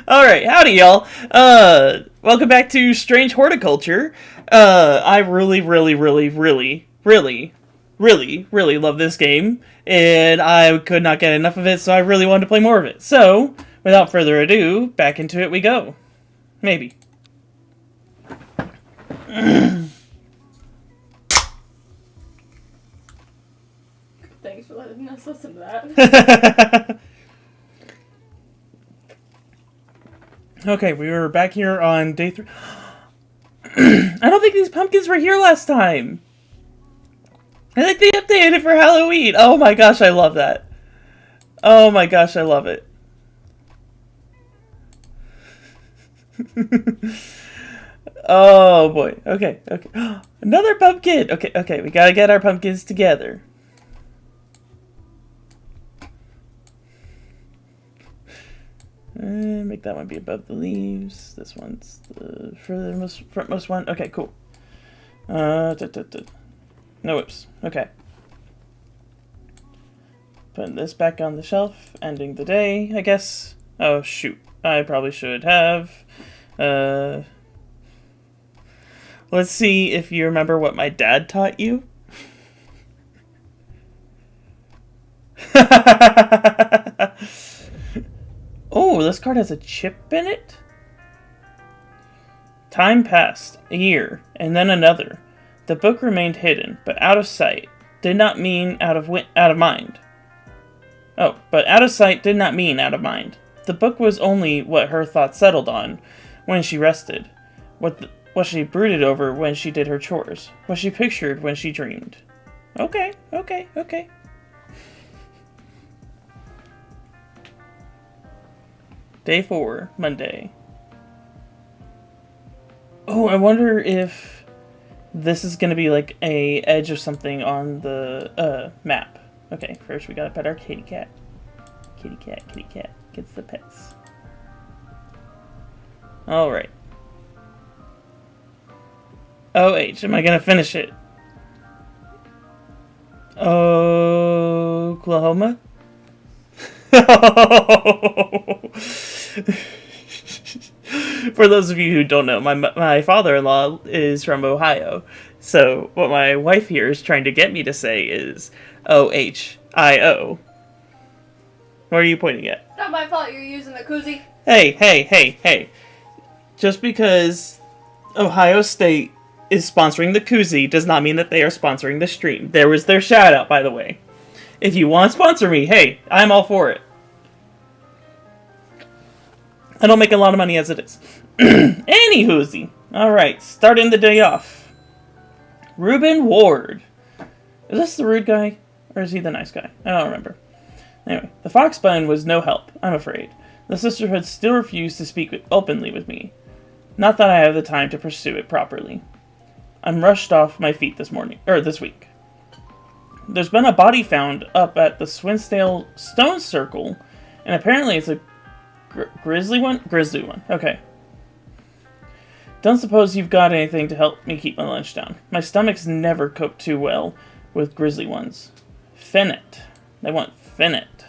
Alright, howdy y'all. Welcome back to Strange Horticulture. I really love this game, and I could not get enough of it, so I really wanted to play more of it. So, without further ado, back into it we go. Maybe. Thanks for letting us listen to that. Okay, we were back here on day 3. I don't think these pumpkins were here last time. I think they updated it for Halloween. Oh my gosh, I love that. Oh my gosh, I love it. Oh boy. Okay. Another pumpkin. Okay, we gotta get our pumpkins together. Make that one be above the leaves. This one's the frontmost one. Okay, cool. No whips. Okay. Putting this back on the shelf. Ending the day, I guess. Oh, shoot. I probably should have. Let's see if you remember what my dad taught you. Oh, this card has a chip in it? Time passed, a year, and then another. The book remained hidden, but out of sight did not mean out of mind. Oh, but out of sight did not mean out of mind. The book was only what her thoughts settled on when she rested, what she brooded over when she did her chores, what she pictured when she dreamed. Okay. Day 4, Monday. Oh, I wonder if this is going to be like a edge of something on the map. Okay, first we gotta pet our kitty cat. Kitty cat gets the pets. Alright. OH, am I gonna finish it? Oklahoma? For those of you who don't know, my father-in-law is from Ohio. So what my wife here is trying to get me to say is OHIO. What are you pointing at? It's not my fault you're using the koozie. Hey. Just because Ohio State is sponsoring the koozie does not mean that they are sponsoring the stream. There was their shout out, by the way. If you want to sponsor me, hey, I'm all for it. I don't make a lot of money as it is. Anywhoozy. Alright, starting the day off. Reuben Ward. Is this the rude guy? Or is he the nice guy? I don't remember. Anyway, the fox bun was no help, I'm afraid. The sisterhood still refused to speak openly with me. Not that I have the time to pursue it properly. I'm rushed off my feet this week. There's been a body found up at the Swinsdale Stone Circle, and apparently it's a grizzly one? Grizzly one, okay. Don't suppose you've got anything to help me keep my lunch down. My stomach's never coped too well with grizzly ones. Finnet. They want finnet.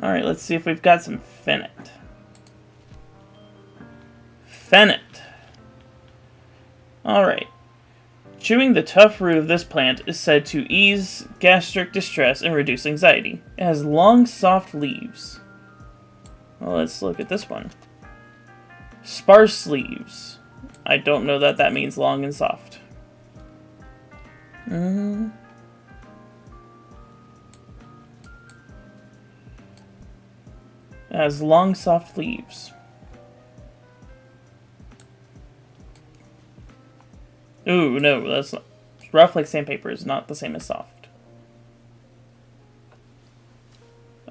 Alright, let's see if we've got some finnet. Fennet. Alright. Chewing the tough root of this plant is said to ease gastric distress and reduce anxiety. It has long, soft leaves. Well, let's look at this one. Sparse leaves. I don't know that means long and soft. It has long, soft leaves. Ooh, no, that's not. Rough like sandpaper is not the same as soft.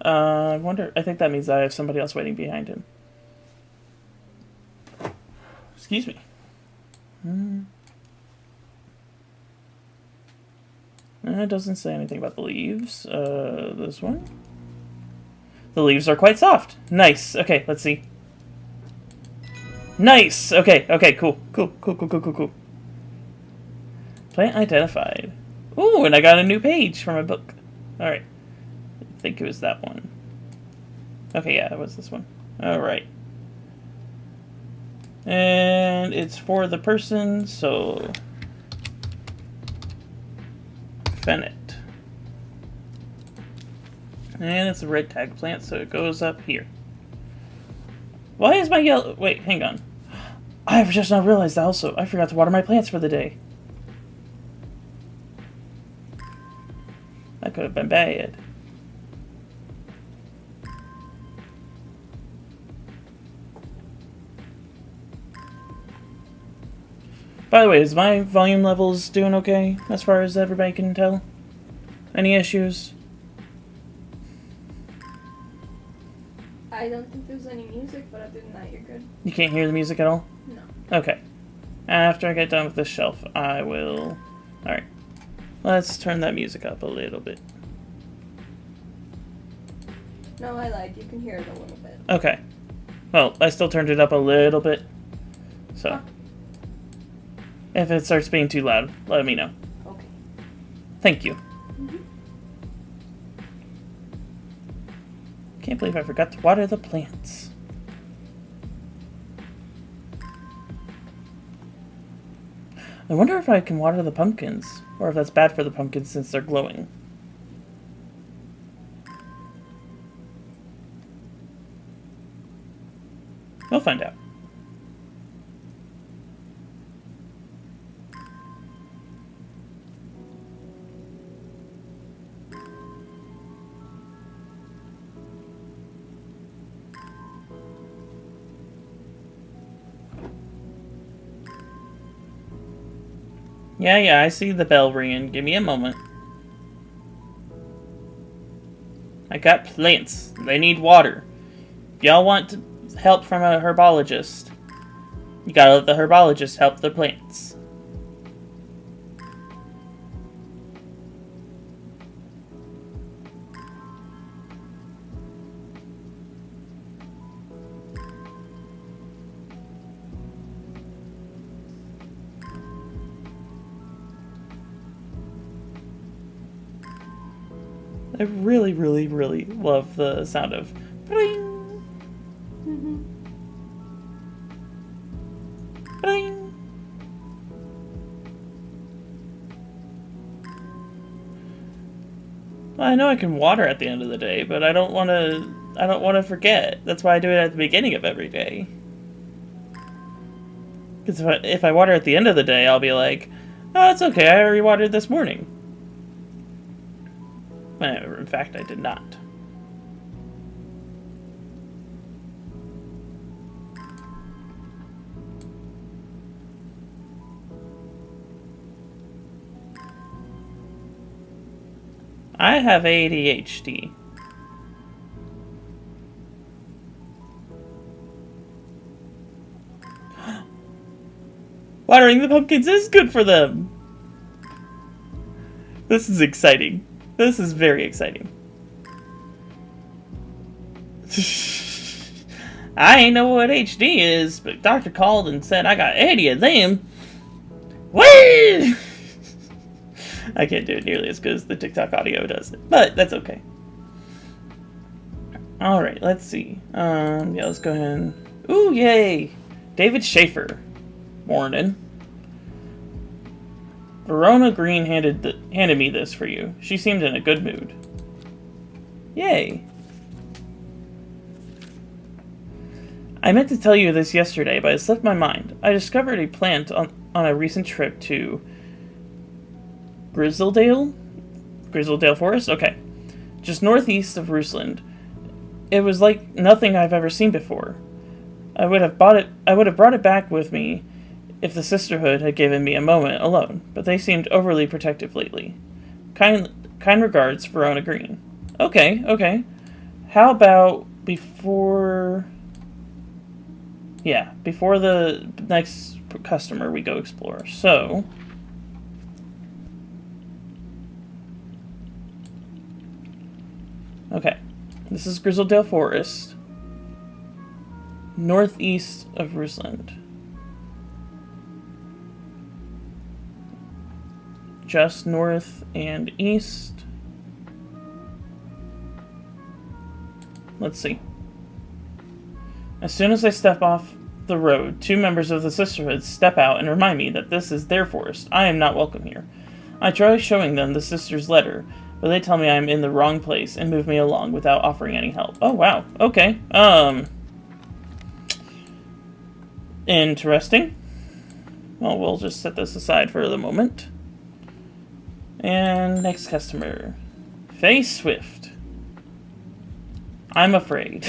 I wonder, I think that means I have somebody else waiting behind him. Excuse me. It doesn't say anything about the leaves. This one? The leaves are quite soft. Nice. Okay, let's see. Nice! Okay, cool. Plant identified. Ooh, and I got a new page from my book. Alright. think it was that one. Okay, yeah, it was this one. Alright. And it's for the person, so... Fennett. And it's a red tag plant, so it goes up here. Why is my yellow... Wait, hang on. I've just now realized also, I forgot to water my plants for the day. That could have been bad. By the way, is my volume levels doing okay, as far as everybody can tell? Any issues? I don't think there's any music, but other than that, you're good. You can't hear the music at all? No. Okay. After I get done with this shelf, I will... Alright. Let's turn that music up a little bit. No, I lied. You can hear it a little bit. Okay. Well, I still turned it up a little bit. So... Huh. If it starts being too loud, let me know. Okay. Thank you. Mm-hmm. Can't believe I forgot to water the plants. I wonder if I can water the pumpkins, or if that's bad for the pumpkins since they're glowing. We'll find out. Yeah, I see the bell ringing. Give me a moment. I got plants. They need water. Y'all want help from a herbologist. You gotta let the herbologist help the plants. I really, really, really love the sound of bling, Mm-hmm. bling. Well, I know I can water at the end of the day, but I don't want to. I don't want to forget. That's why I do it at the beginning of every day. Because if I water at the end of the day, I'll be like, "Oh, it's okay. I already watered this morning." In fact, I did not. I have ADHD. Watering the pumpkins is good for them. This is exciting. This is very exciting. I ain't know what HD is, but doctor called and said I got 80 of them. Whee! I can't do it nearly as good as the TikTok audio does it, but that's okay. Alright, let's see. Yeah, let's go ahead and... Ooh, yay! David Schaefer. Morning. Verona Green handed me this for you. She seemed in a good mood. Yay. I meant to tell you this yesterday, but it slipped my mind. I discovered a plant on a recent trip to Grizzledale Forest? Okay. Just northeast of Rusland. It was like nothing I've ever seen before. I would have brought it back with me if the Sisterhood had given me a moment alone, but they seemed overly protective lately. Kind regards, Verona Green. Okay. How about before the next customer we go explore. So... Okay. This is Grizzledale Forest. Northeast of Rusland. Just north and east. let's see. As soon as I step off the road, 2 members of the Sisterhood step out and remind me that this is their forest. I am not welcome here. I try showing them the sister's letter, but they tell me I am in the wrong place and move me along without offering any help. Oh, wow. Okay. Interesting. Well, we'll just set this aside for the moment. And next customer. Faye Swift. I'm afraid.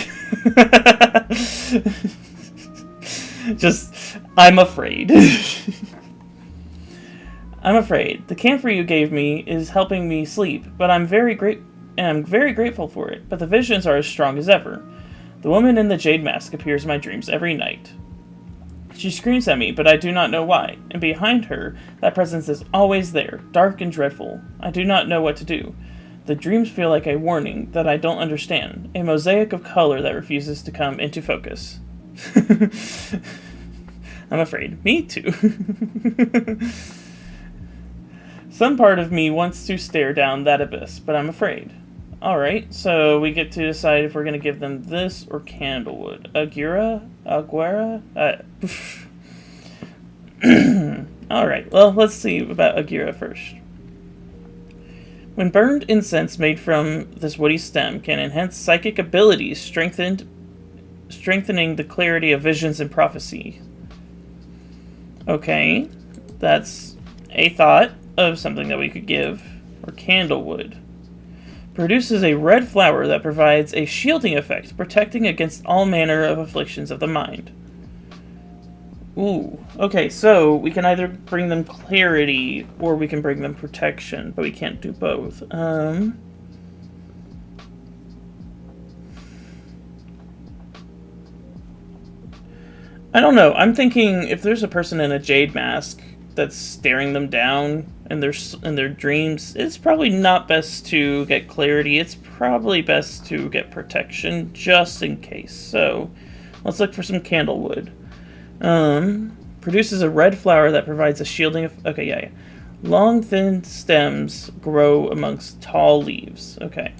I'm afraid. I'm afraid. The camphor you gave me is helping me sleep, but I'm very grateful for it. But the visions are as strong as ever. The woman in the jade mask appears in my dreams every night. She screams at me, but I do not know why. And behind her, that presence is always there, dark and dreadful. I do not know what to do. The dreams feel like a warning that I don't understand, a mosaic of color that refuses to come into focus. I'm afraid. Me too. Some part of me wants to stare down that abyss, but I'm afraid. Alright, so we get to decide if we're going to give them this or candlewood. Aguera? Alright, well, let's see about Aguera first. When burned incense made from this woody stem can enhance psychic abilities, strengthening the clarity of visions and prophecy. Okay, that's a thought of something that we could give. Or candlewood. Produces a red flower that provides a shielding effect, protecting against all manner of afflictions of the mind. Ooh. Okay, so we can either bring them clarity or we can bring them protection, but we can't do both. I don't know. I'm thinking if there's a person in a jade mask that's staring them down in their dreams, it's probably not best to get clarity. It's probably best to get protection, just in case. So, let's look for some candlewood. Produces a red flower that provides a shielding of... Okay, yeah. Long, thin stems grow amongst tall leaves. Okay.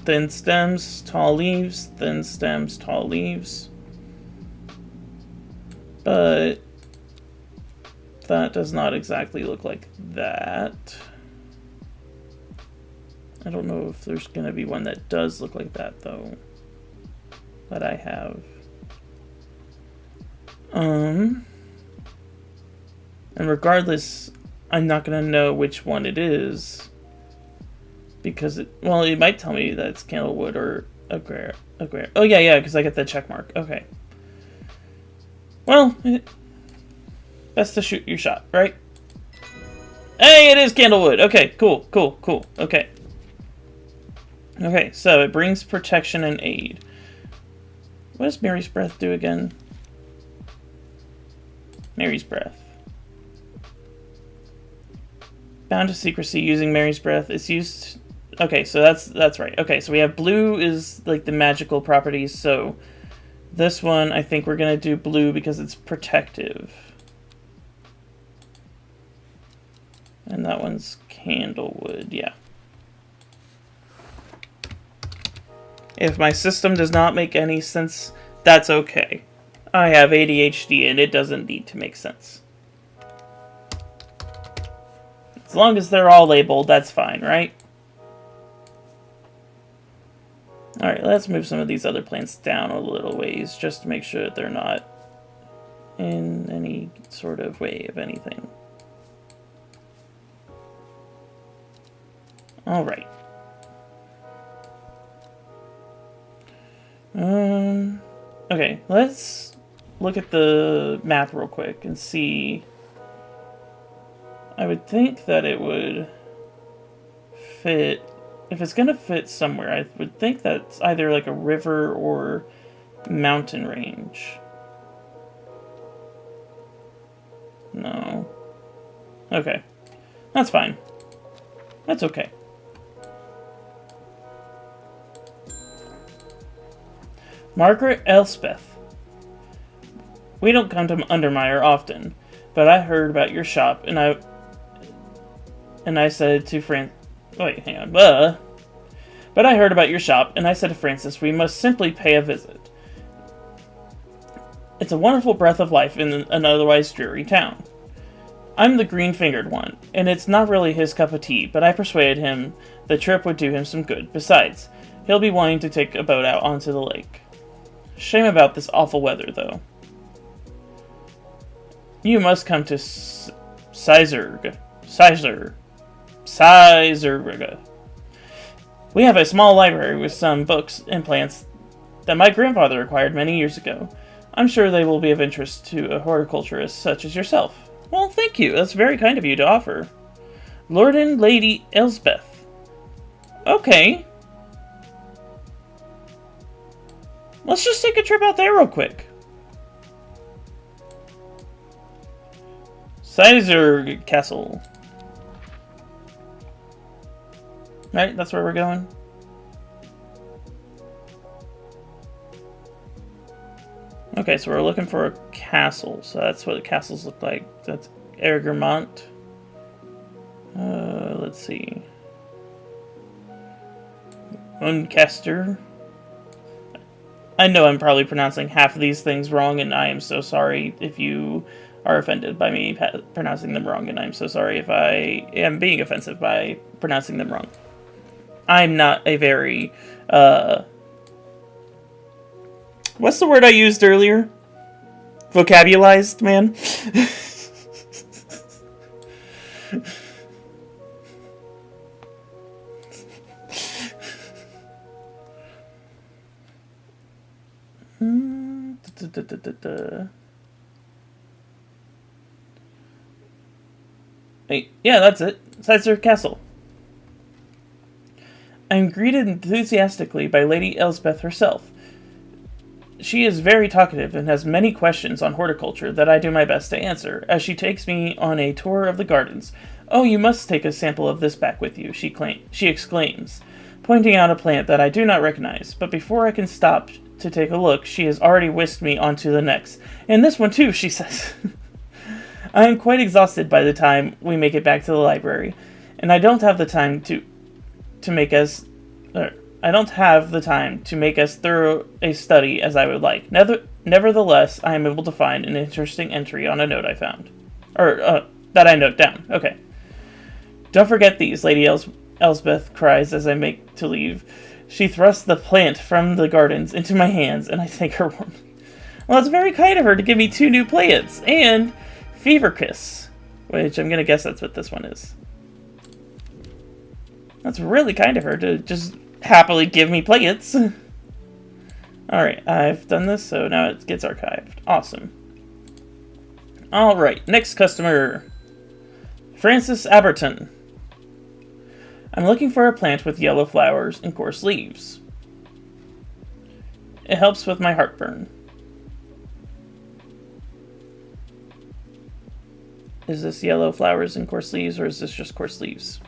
Thin stems, tall leaves, thin stems, tall leaves. But that does not exactly look like that. I don't know if there's going to be one that does look like that, though. That I have. And regardless, I'm not going to know which one it is. Because it might tell me that it's candlewood or Aguera. Oh, yeah, because I get the check mark. Okay. Well, best to shoot your shot, right? Hey, it is candlewood. Okay, cool. Okay. Okay, so it brings protection and aid. What does Mary's Breath do again? Mary's Breath. Bound to secrecy using Mary's Breath. It's used... Okay, so that's right. Okay, so we have blue is like the magical properties, so this one I think we're going to do blue because it's protective. And that one's candlewood, yeah. If my system does not make any sense, that's okay. I have ADHD and it doesn't need to make sense. As long as they're all labeled, that's fine, right? Alright, let's move some of these other plants down a little ways, just to make sure that they're not in any sort of way of anything. Alright. Okay, let's look at the map real quick and see. I would think that it would fit. If it's gonna fit somewhere, I would think that's either like a river or mountain range. No. Okay. That's fine. That's okay. Margaret Elspeth. We don't come to Undermire often. But I heard about your shop, and I said to wait, hang on. But I heard about your shop, and I said to Francis, we must simply pay a visit. It's a wonderful breath of life in an otherwise dreary town. I'm the green-fingered one, and it's not really his cup of tea, but I persuaded him the trip would do him some good. Besides, he'll be wanting to take a boat out onto the lake. Shame about this awful weather, though. You must come to Sizerga. We have a small library with some books and plants that my grandfather acquired many years ago. I'm sure they will be of interest to a horticulturist such as yourself. Well, thank you. That's very kind of you to offer. Lord and Lady Elsbeth. Okay. Let's just take a trip out there real quick. Sizer Castle. Right, that's where we're going. Okay, so we're looking for a castle. So that's what the castles look like. That's Egremont. Let's see. Uncaster. I know I'm probably pronouncing half of these things wrong, and I am so sorry if you are offended by me pronouncing them wrong, and I'm so sorry if I am being offensive by pronouncing them wrong. I'm not a very, what's the word I used earlier? Vocabulized man? Hey, yeah, that's it. Sizer Castle. I'm greeted enthusiastically by Lady Elsbeth herself. She is very talkative and has many questions on horticulture that I do my best to answer, as she takes me on a tour of the gardens. Oh, you must take a sample of this back with you, she exclaims, pointing out a plant that I do not recognize, but before I can stop to take a look, she has already whisked me on to the next. And this one too, she says. I am quite exhausted by the time we make it back to the library, and I don't have the time to make as thorough a study as I would like. Nevertheless, I am able to find an interesting entry on a note I found. That I note down. Okay. Don't forget these, Lady Elsbeth cries as I make to leave. She thrusts the plant from the gardens into my hands, and I thank her warmly. Well, it's very kind of her to give me 2 new plants, and Fever Kiss, which I'm going to guess that's what this one is. That's really kind of her to just happily give me plants. Alright, I've done this, so now it gets archived. Awesome. Alright, next customer. Francis Aberton. I'm looking for a plant with yellow flowers and coarse leaves. It helps with my heartburn. Is this yellow flowers and coarse leaves, or is this just coarse leaves?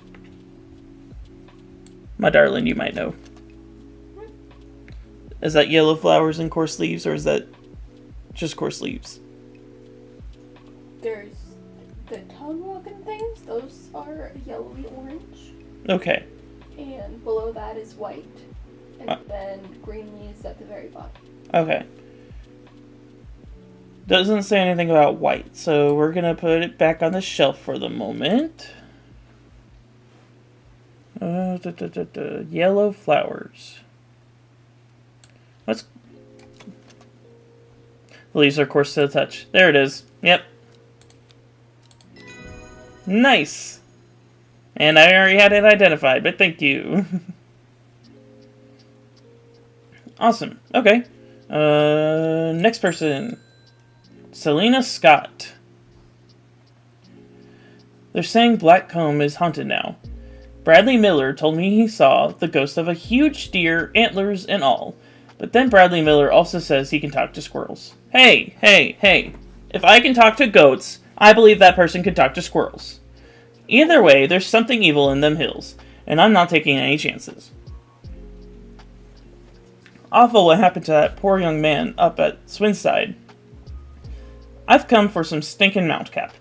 My darling, you might know. Is that yellow flowers and coarse leaves, or is that just coarse leaves? There's the tongue-looking things. Those are yellowy orange. Okay. And below that is white. And then green leaves at the very bottom. Okay. Doesn't say anything about white, so we're going to put it back on the shelf for the moment. Yellow flowers. The leaves are coarse to the touch. There it is. Yep. Nice. And I already had it identified, but thank you. Awesome. Okay. Next person. Selena Scott. They're saying Blackcomb is haunted now. Bradley Miller told me he saw the ghost of a huge deer, antlers and all. But then Bradley Miller also says he can talk to squirrels. Hey, hey, hey. If I can talk to goats, I believe that person could talk to squirrels. Either way, there's something evil in them hills, and I'm not taking any chances. Awful what happened to that poor young man up at Swinside. I've come for some stinking mount cap.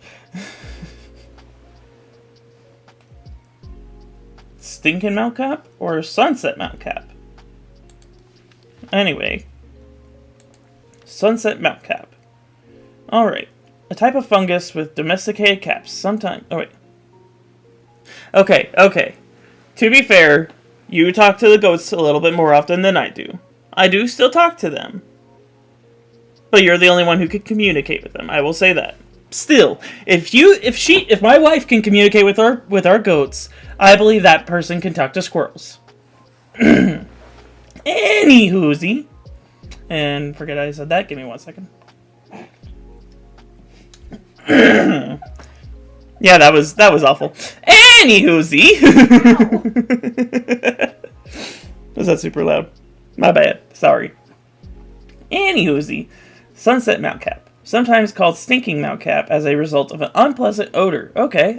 Stinking mount cap or sunset mount cap? Anyway, sunset mount cap. Alright. A type of fungus with domesticated caps. Sometimes. Oh, wait. Okay. To be fair, you talk to the goats a little bit more often than I do. I do still talk to them. But you're the only one who can communicate with them. I will say that. Still, if my wife can communicate with our goats, I believe that person can talk to squirrels. Anywhoozy. And forget I said that. Give me 1 second. Yeah, that was awful. Anywhoozy. Was that super loud? My bad. Sorry. Anywhoozy. Sunset mount cap. Sometimes called stinking mount cap as a result of an unpleasant odor. Okay,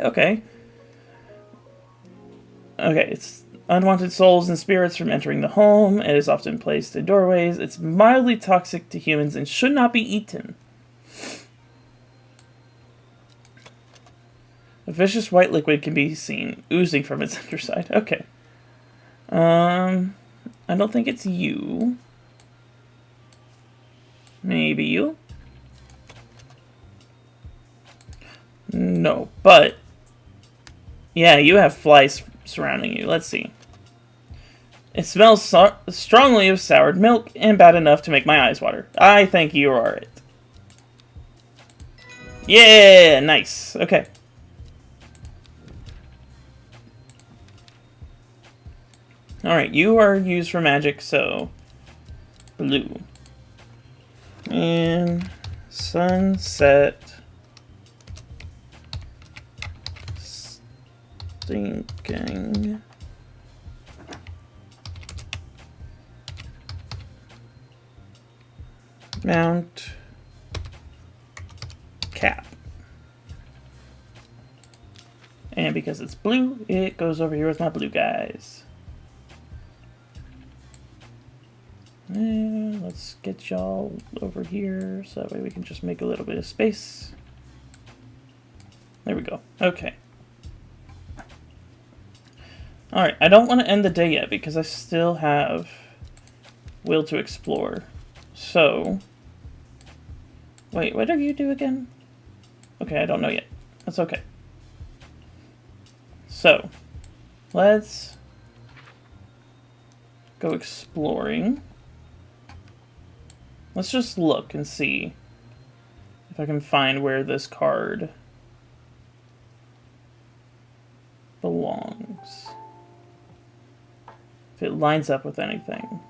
it's unwanted souls and spirits from entering the home. It is often placed in doorways. It's mildly toxic to humans and should not be eaten. A vicious white liquid can be seen oozing from its underside. Okay. I don't think it's you. Maybe you? No, but... yeah, you have flies surrounding you. Let's see. It smells strongly of soured milk and bad enough to make my eyes water. I think you are it. Yeah, nice. Okay. Alright, you are used for magic, so... blue. And... sunset... stinking... mount... cap. And because it's blue, it goes over here with my blue guys. And let's get y'all over here so that way we can just make a little bit of space. There we go. Okay. Alright, I don't want to end the day yet because I still have will to explore. So... wait, what do you do again? Okay, I don't know yet. That's okay. So, let's go exploring. Let's just look and see if I can find where this card belongs. If it lines up with anything.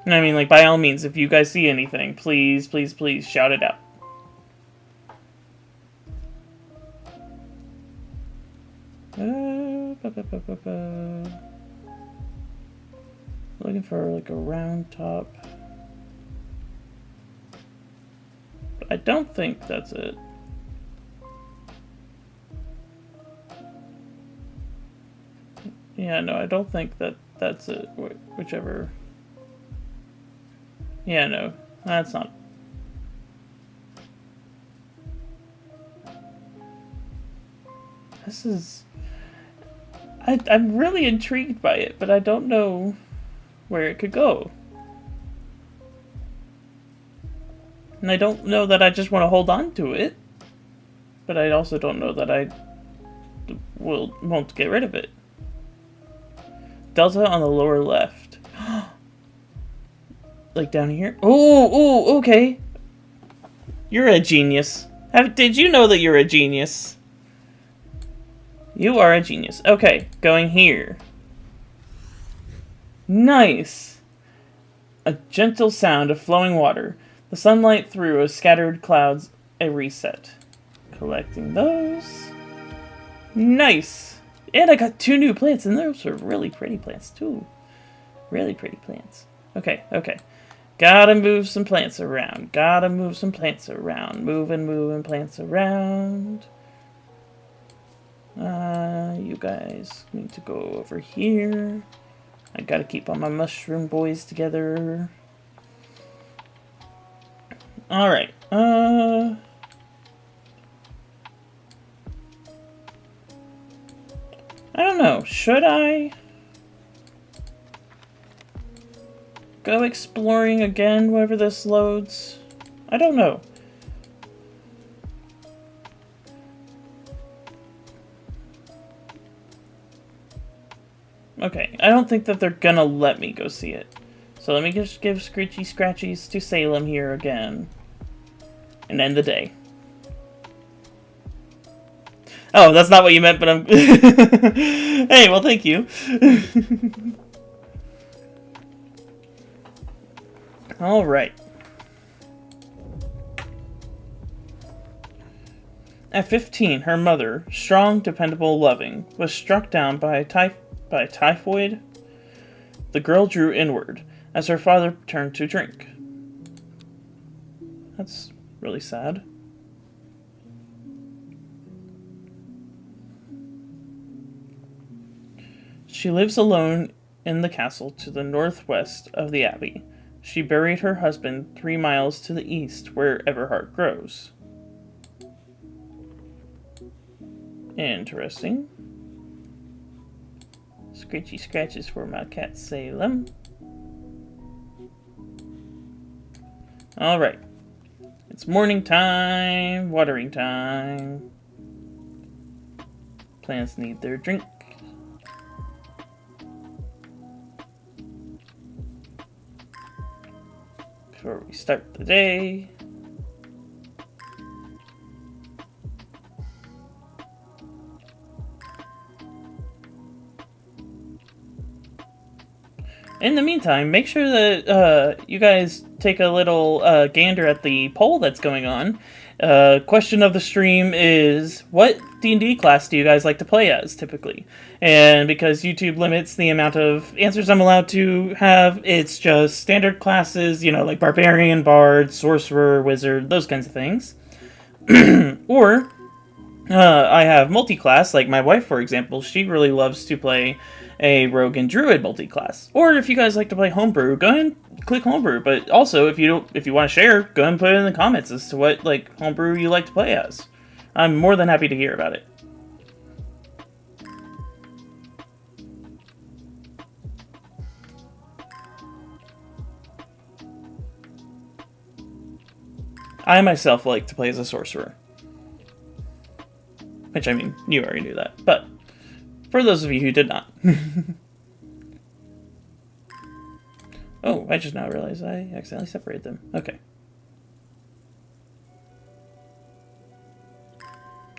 And I mean, like, by all means, if you guys see anything, please, please, please shout it out. Looking for like a round top. But I don't think that's it. Yeah, no, I don't think that's it. Whichever. Yeah, no, that's not. This is... I'm really intrigued by it, but I don't know where it could go. And I don't know that I just want to hold on to it. But I also don't know that I won't get rid of it. Delta on the lower left. Like down here? Oh, okay. You're a genius. Did you know that you're a genius? You are a genius. Okay, going here. Nice. A gentle sound of flowing water. The sunlight through a scattered clouds. A reset. Collecting those. Nice. And I got 2 new plants, and those are really pretty plants, too. Really pretty plants. Okay. Gotta move some plants around. Moving plants around. You guys need to go over here. I gotta keep all my mushroom boys together. Alright. I don't know. Should I go exploring again whenever this loads? I don't know. Okay, I don't think that they're gonna let me go see it. So let me just give Screechy Scratchies to Salem here again. And end the day. Oh, that's not what you meant, but I'm... Hey, well, thank you. Alright. At 15, her mother, strong, dependable, loving, was struck down by typhoid. The girl drew inward as her father turned to drink. That's really sad. She lives alone in the castle to the northwest of the abbey. She buried her husband 3 miles to the east where Everhart grows. Interesting. Scratchy scratches for my cat Salem. Alright. It's morning time, watering time. Plants need their drink. Before we start the day. In the meantime, make sure that you guys take a little gander at the poll that's going on. Question of the stream is, what D&D class do you guys like to play as, typically? And because YouTube limits the amount of answers I'm allowed to have, it's just standard classes, you know, like Barbarian, Bard, Sorcerer, Wizard, those kinds of things. Or, I have multi-class, like my wife, for example. She really loves to play a Rogue and Druid multi-class. Or if you guys like to play Homebrew, go ahead and click Homebrew. But also, if you want to share, go ahead and put it in the comments as to what Homebrew you like to play as. I'm more than happy to hear about it. I myself like to play as a sorcerer. Which, I mean, you already knew that. But for those of you who did not. Oh, I just now realized I accidentally separated them. Okay.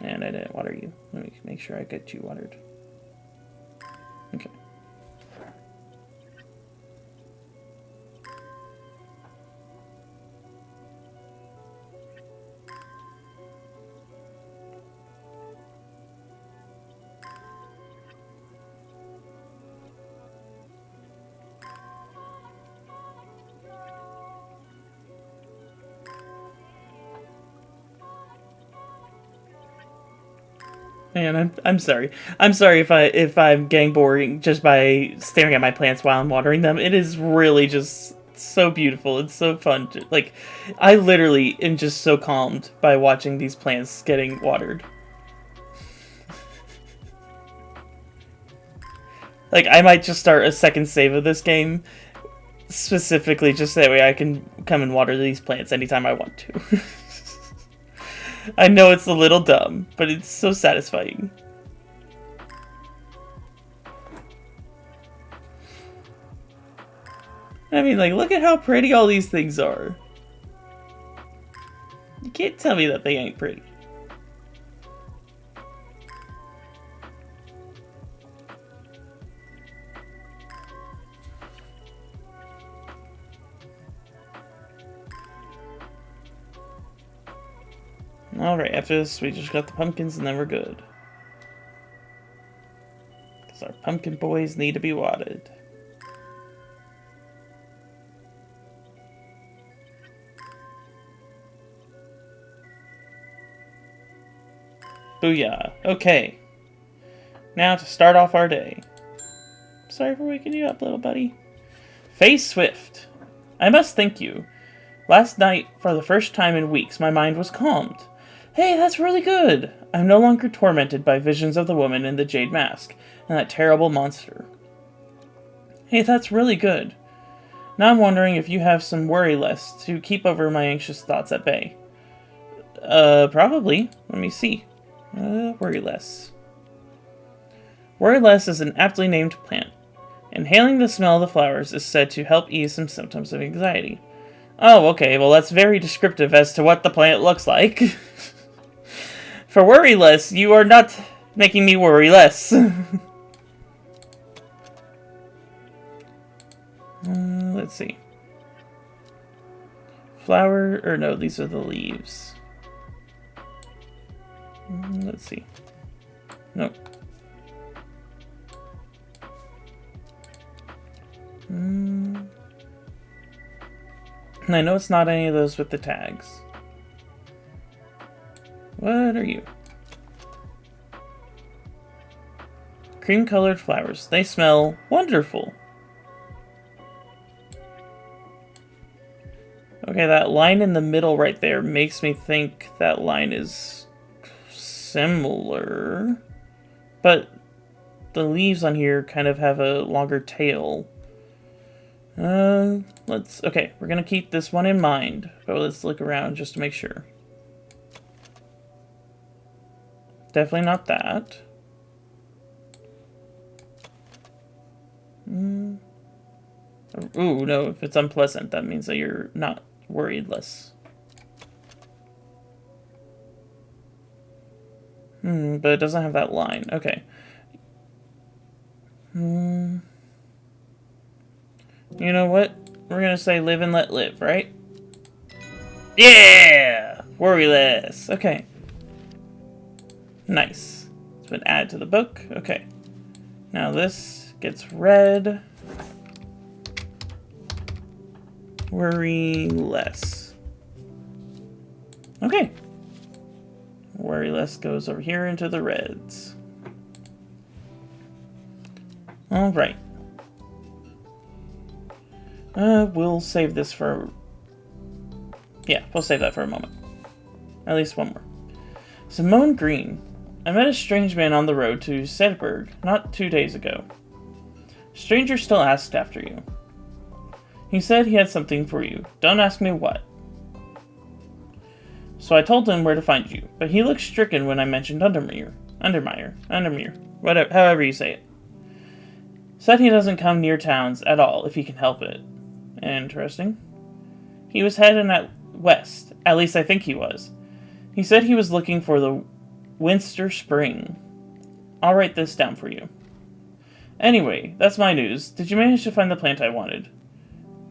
And I didn't water you. Let me make sure I get you watered. Okay. Man, I'm sorry. I'm sorry if I'm getting boring just by staring at my plants while I'm watering them. It is really just so beautiful. It's so fun. I literally am just so calmed by watching these plants getting watered. I might just start a second save of this game specifically just that way I can come and water these plants anytime I want to. I know it's a little dumb, but it's so satisfying. I mean, look at how pretty all these things are. You can't tell me that they ain't pretty. Alright, after this, we just got the pumpkins and then we're good. Because our pumpkin boys need to be watered. Booyah. Okay. Now to start off our day. Sorry for waking you up, little buddy. Face Swift. I must thank you. Last night, for the first time in weeks, my mind was calmed. Hey, that's really good! I'm no longer tormented by visions of the woman in the jade mask and that terrible monster. Hey, that's really good. Now I'm wondering if you have some worry less to keep over my anxious thoughts at bay. Probably. Let me see. Worry less. Worry less is an aptly named plant. Inhaling the smell of the flowers is said to help ease some symptoms of anxiety. Oh, okay, well that's very descriptive as to what the plant looks like. For worry less, you are not making me worry less. Let's see. Flower, or no, these are the leaves. Let's see. Nope. I know it's not any of those with the tags. What are you? Cream-colored flowers. They smell wonderful. Okay, that line in the middle right there makes me think that line is similar. But the leaves on here kind of have a longer tail. Okay, we're gonna keep this one in mind, but let's look around just to make sure. Definitely not that. Ooh, no, if it's unpleasant, that means that you're not worried less. But it doesn't have that line. Okay. You know what? We're gonna say live and let live, right? Yeah! Worry less. Okay. Nice. It's been added to the book. Okay. Now this gets read. Worry less. Okay. Worry less goes over here into the reds. Alright. We'll save this for... Yeah, we'll save that for a moment. At least one more. Simone Green. I met a strange man on the road to Sedberg not 2 days ago. Stranger still asked after you. He said he had something for you. Don't ask me what. So I told him where to find you, but he looked stricken when I mentioned Undermere, whatever, however you say it. Said he doesn't come near towns at all if he can help it. Interesting. He was heading west, at least I think he was. He said he was looking for the Winster Spring. I'll write this down for you. Anyway, that's my news. Did you manage to find the plant I wanted?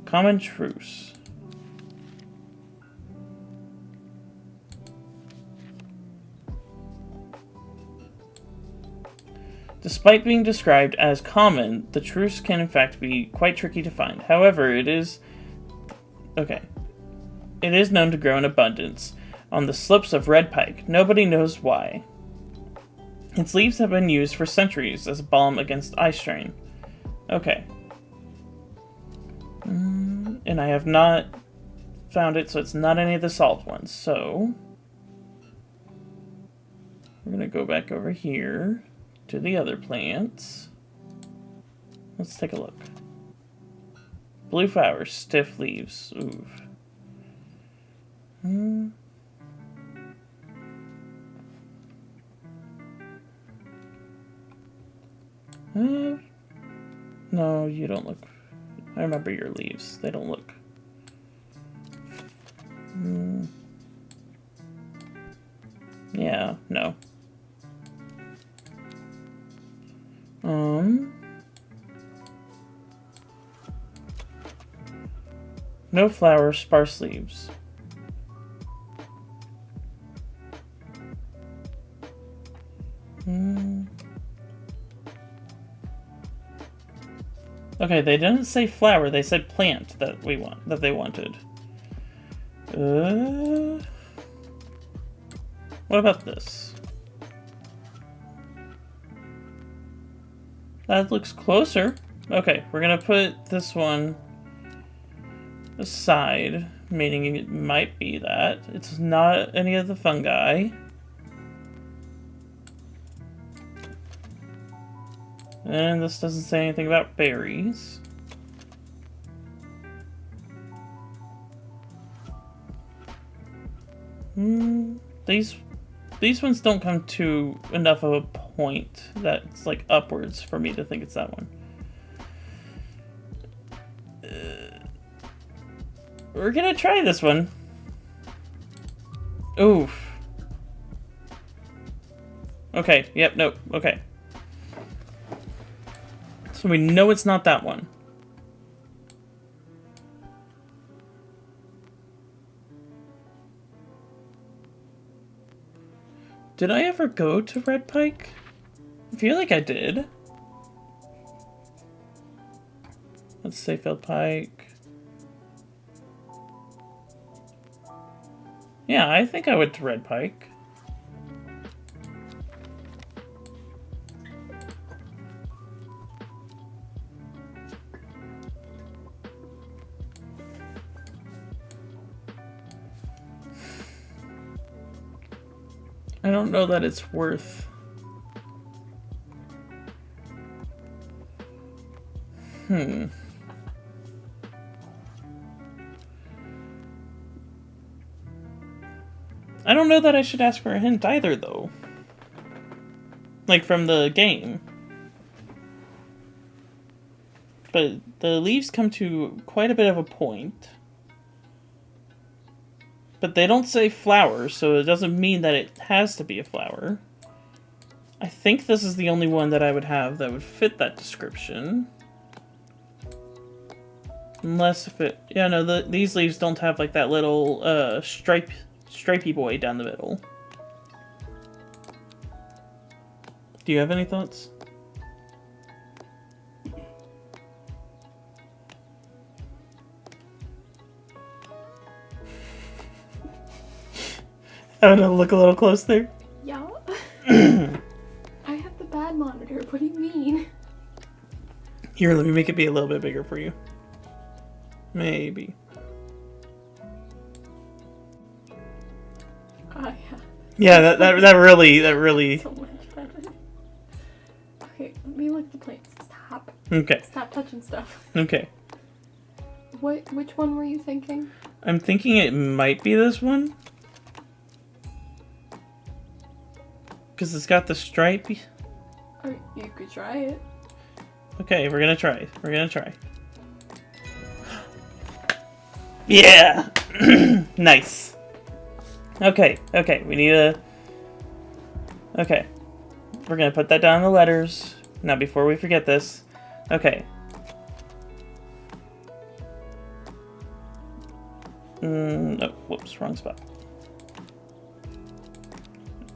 Common truce. Despite being described as common, the truce can in fact be quite tricky to find. However, it is known to grow in abundance on the slopes of Red Pike. Nobody knows why. Its leaves have been used for centuries as a balm against eye strain. Okay. And I have not found it, so it's not any of the salt ones. So we're going to go back over here to the other plants. Let's take a look. Blue flowers, stiff leaves. Ooh. No, you don't look... I remember your leaves. They don't look... Yeah, no. No flowers, sparse leaves. Okay, they didn't say flower, they said plant that they wanted. What about this? That looks closer. Okay, we're gonna put this one aside. meaning it might be that. It's not any of the fungi. And this doesn't say anything about berries. These ones don't come to enough of a point that's like upwards for me to think it's that one. We're gonna try this one. Oof. Okay, yep, nope, okay. So we know it's not that one. Did I ever go to Red Pike? I feel like I did. Let's say Field Pike. Yeah, I think I went to Red Pike. I don't know that it's worth... I don't know that I should ask for a hint either, though. Like, from the game. But the leaves come to quite a bit of a point. But they don't say flower, so it doesn't mean that it has to be a flower. I think this is the only one that I would have that would fit that description. Unless if it... Yeah, no, these leaves don't have, like, that little, stripey boy down the middle. Do you have any thoughts? I'm gonna look a little close there. Yeah. I have the bad monitor. What do you mean? Here, let me make it be a little bit bigger for you. Maybe. Yeah, that really. So much better. Okay, let me look at the plates. Stop. Okay. Stop touching stuff. Okay. Which one were you thinking? I'm thinking it might be this one. Because it's got the stripe. Or you could try it. Okay, we're gonna try. We're gonna try. Yeah! Nice. Okay, we need a... Okay. We're gonna put that down in the letters. Now, before we forget this. Okay. Oh, whoops, wrong spot.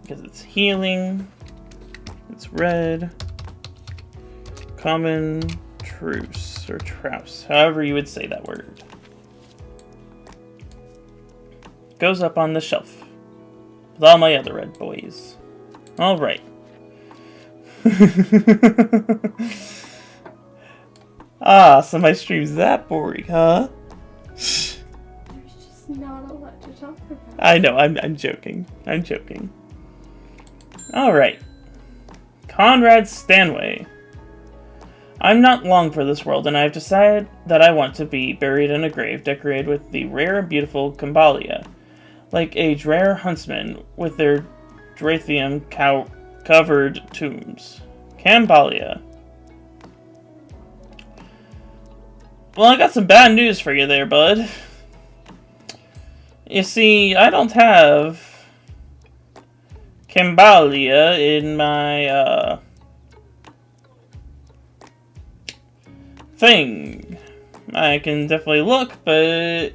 Because it's healing. It's red. Common truce, or trouse. However you would say that word. Goes up on the shelf with all my other red boys. All right. Ah, so my stream's that boring, huh? There's just not a lot to talk about. I know, I'm joking. I'm joking. All right. Conrad Stanway. I'm not long for this world, and I have decided that I want to be buried in a grave decorated with the rare and beautiful Cambalia. Like a rare huntsman with their Drathium-covered tombs. Cambalia. Well, I got some bad news for you there, bud. You see, I don't have Cambalia in my, thing. I can definitely look, but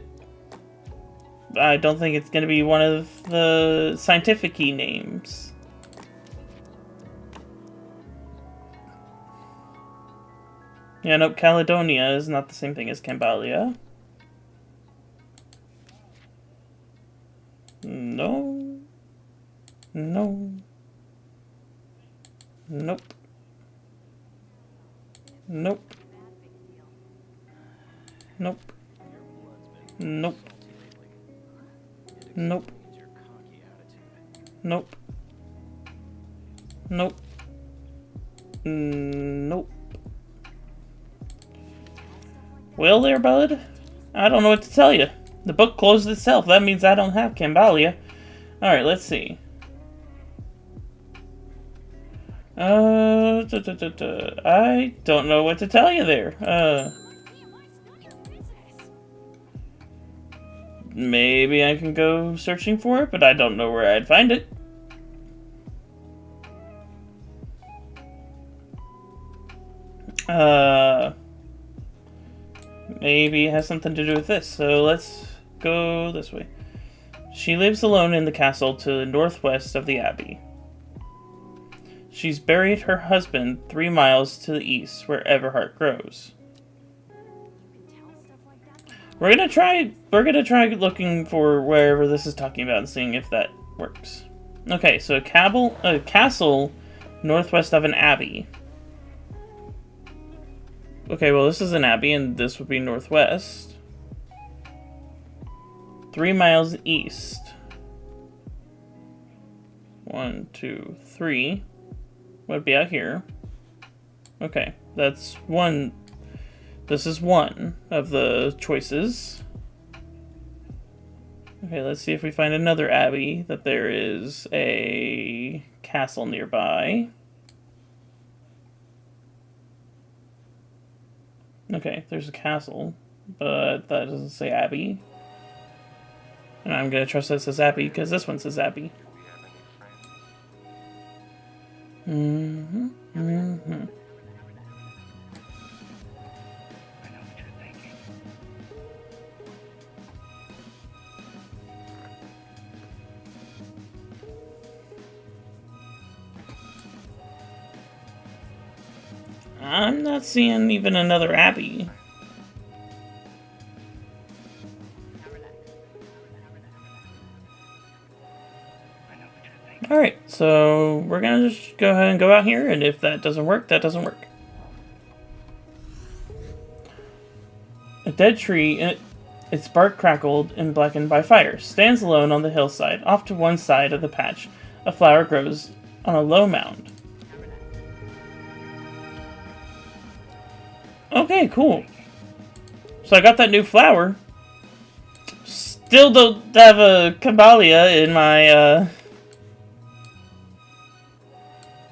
I don't think it's going to be one of the scientific-y names. Yeah, nope, Caledonia is not the same thing as Cambalia. No. No. Nope. Nope. Nope. Nope. Nope. Nope. Nope. Nope. Well there, bud. I don't know what to tell you. The book closed itself. That means I don't have Cambalia. Alright, let's see. I don't know what to tell you there. Maybe I can go searching for it, but I don't know where I'd find it. Maybe it has something to do with this, so let's go this way. She lives alone in the castle to the northwest of the abbey. She's buried her husband 3 miles to the east, where Everheart grows. We're gonna try looking for wherever this is talking about and seeing if that works. Okay, so a castle northwest of an abbey. Okay, well this is an abbey and this would be northwest. 3 miles east. 1, 2, 3. Would be out here. Okay, that's one. This is one of the choices. Okay, let's see if we find another abbey that there is a castle nearby. Okay, there's a castle, but that doesn't say abbey. And I'm gonna trust that says abbey because this one says abbey. I'm not seeing even another abbey. Alright, so we're gonna just go ahead and go out here, and if that doesn't work, that doesn't work. A dead tree, its bark crackled and blackened by fire, stands alone on the hillside. Off to one side of the patch, a flower grows on a low mound. Okay, cool. So I got that new flower. Still don't have a Cambalia in my,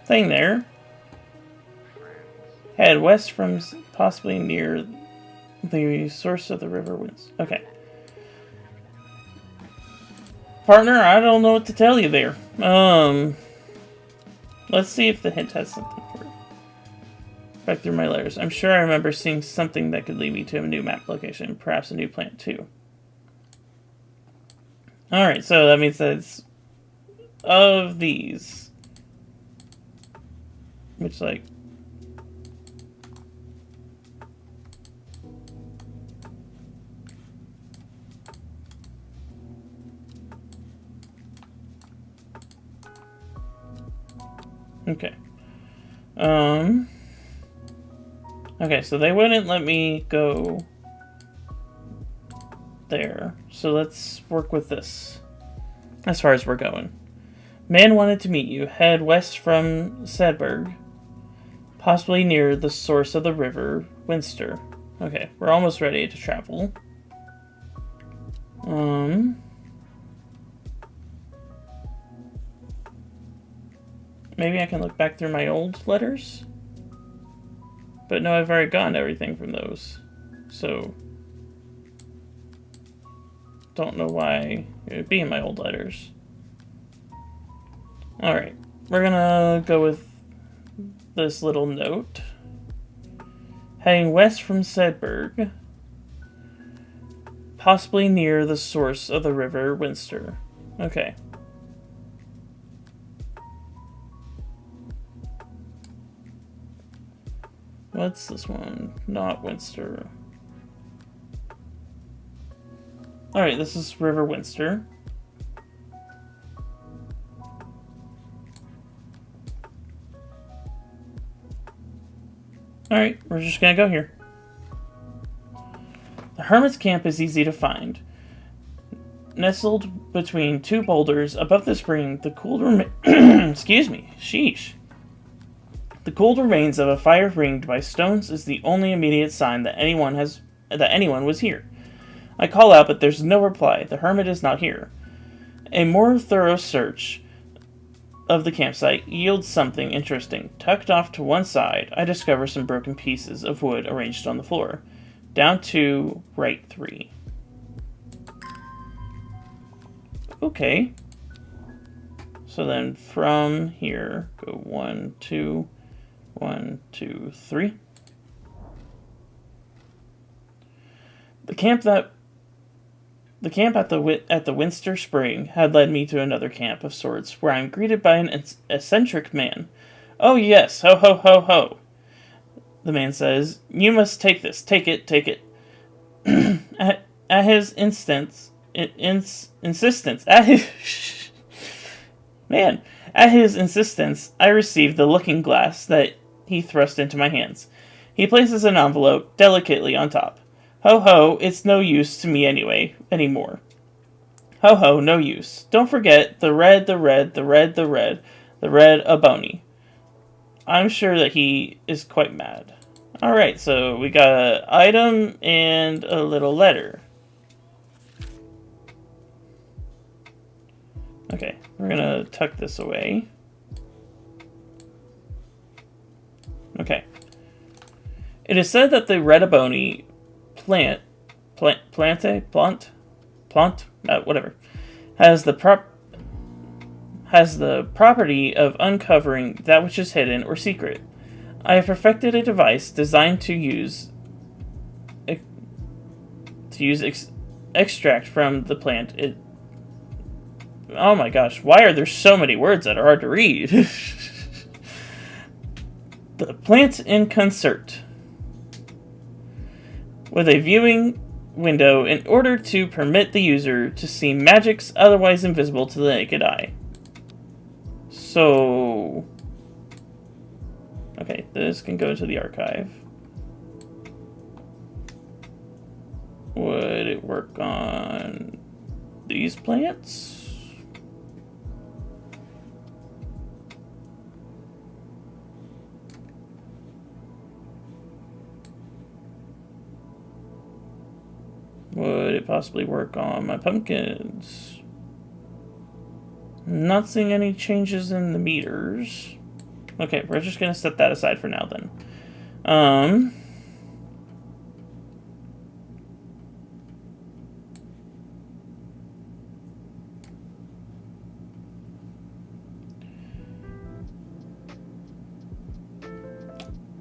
thing there. Head west from possibly near the source of the river winds. Okay. Partner, I don't know what to tell you there. Let's see if the hint has something for it. Back through my letters. I'm sure I remember seeing something that could lead me to a new map location. Perhaps a new plant, too. Alright, so that means that it's of these. Which, like... Okay. Okay, so they wouldn't let me go there. So let's work with this. As far as we're going. Man wanted to meet you. Head west from Sedberg. Possibly near the source of the river, Winster. Okay, we're almost ready to travel. Maybe I can look back through my old letters? But no, I've already gotten everything from those. So... don't know why it would be in my old letters. Alright, we're gonna go with this little note. Heading west from Sedberg. Possibly near the source of the river Winster. Okay. What's this one? Not Winster. Alright, this is River Winster. Alright, we're just gonna go here. The Hermit's Camp is easy to find. Nestled between two boulders above the spring, the cooled excuse me, sheesh. The cooled remains of a fire ringed by stones is the only immediate sign that anyone was here. I call out, but there's no reply. The hermit is not here. A more thorough search of the campsite yields something interesting. Tucked off to one side, I discover some broken pieces of wood arranged on the floor. Down to right 3. Okay. So then from here, go 1, 2, 1, 2, 3. The camp at the Winster Spring had led me to another camp of sorts, where I am greeted by an eccentric man. "Oh yes, ho ho ho ho," the man says. "You must take this. Take it, take it." At his insistence, at his insistence, I received the looking glass that he thrust into my hands. He places an envelope delicately on top. Ho ho, it's no use to me anymore. Ho ho, no use. Don't forget the red aboni. I'm sure that he is quite mad. Alright, so we got an item and a little letter. Okay, we're gonna tuck this away. Okay. It is said that the red aboni plant, whatever, has the property of uncovering that which is hidden or secret. I have perfected a device designed to use extract from the plant. Oh my gosh, why are there so many words that are hard to read? The plant in concert with a viewing window in order to permit the user to see magics otherwise invisible to the naked eye. So, okay, this can go to the archive. Would it work on these plants? Would it possibly work on my pumpkins? Not seeing any changes in the meters. Okay, we're just going to set that aside for now then.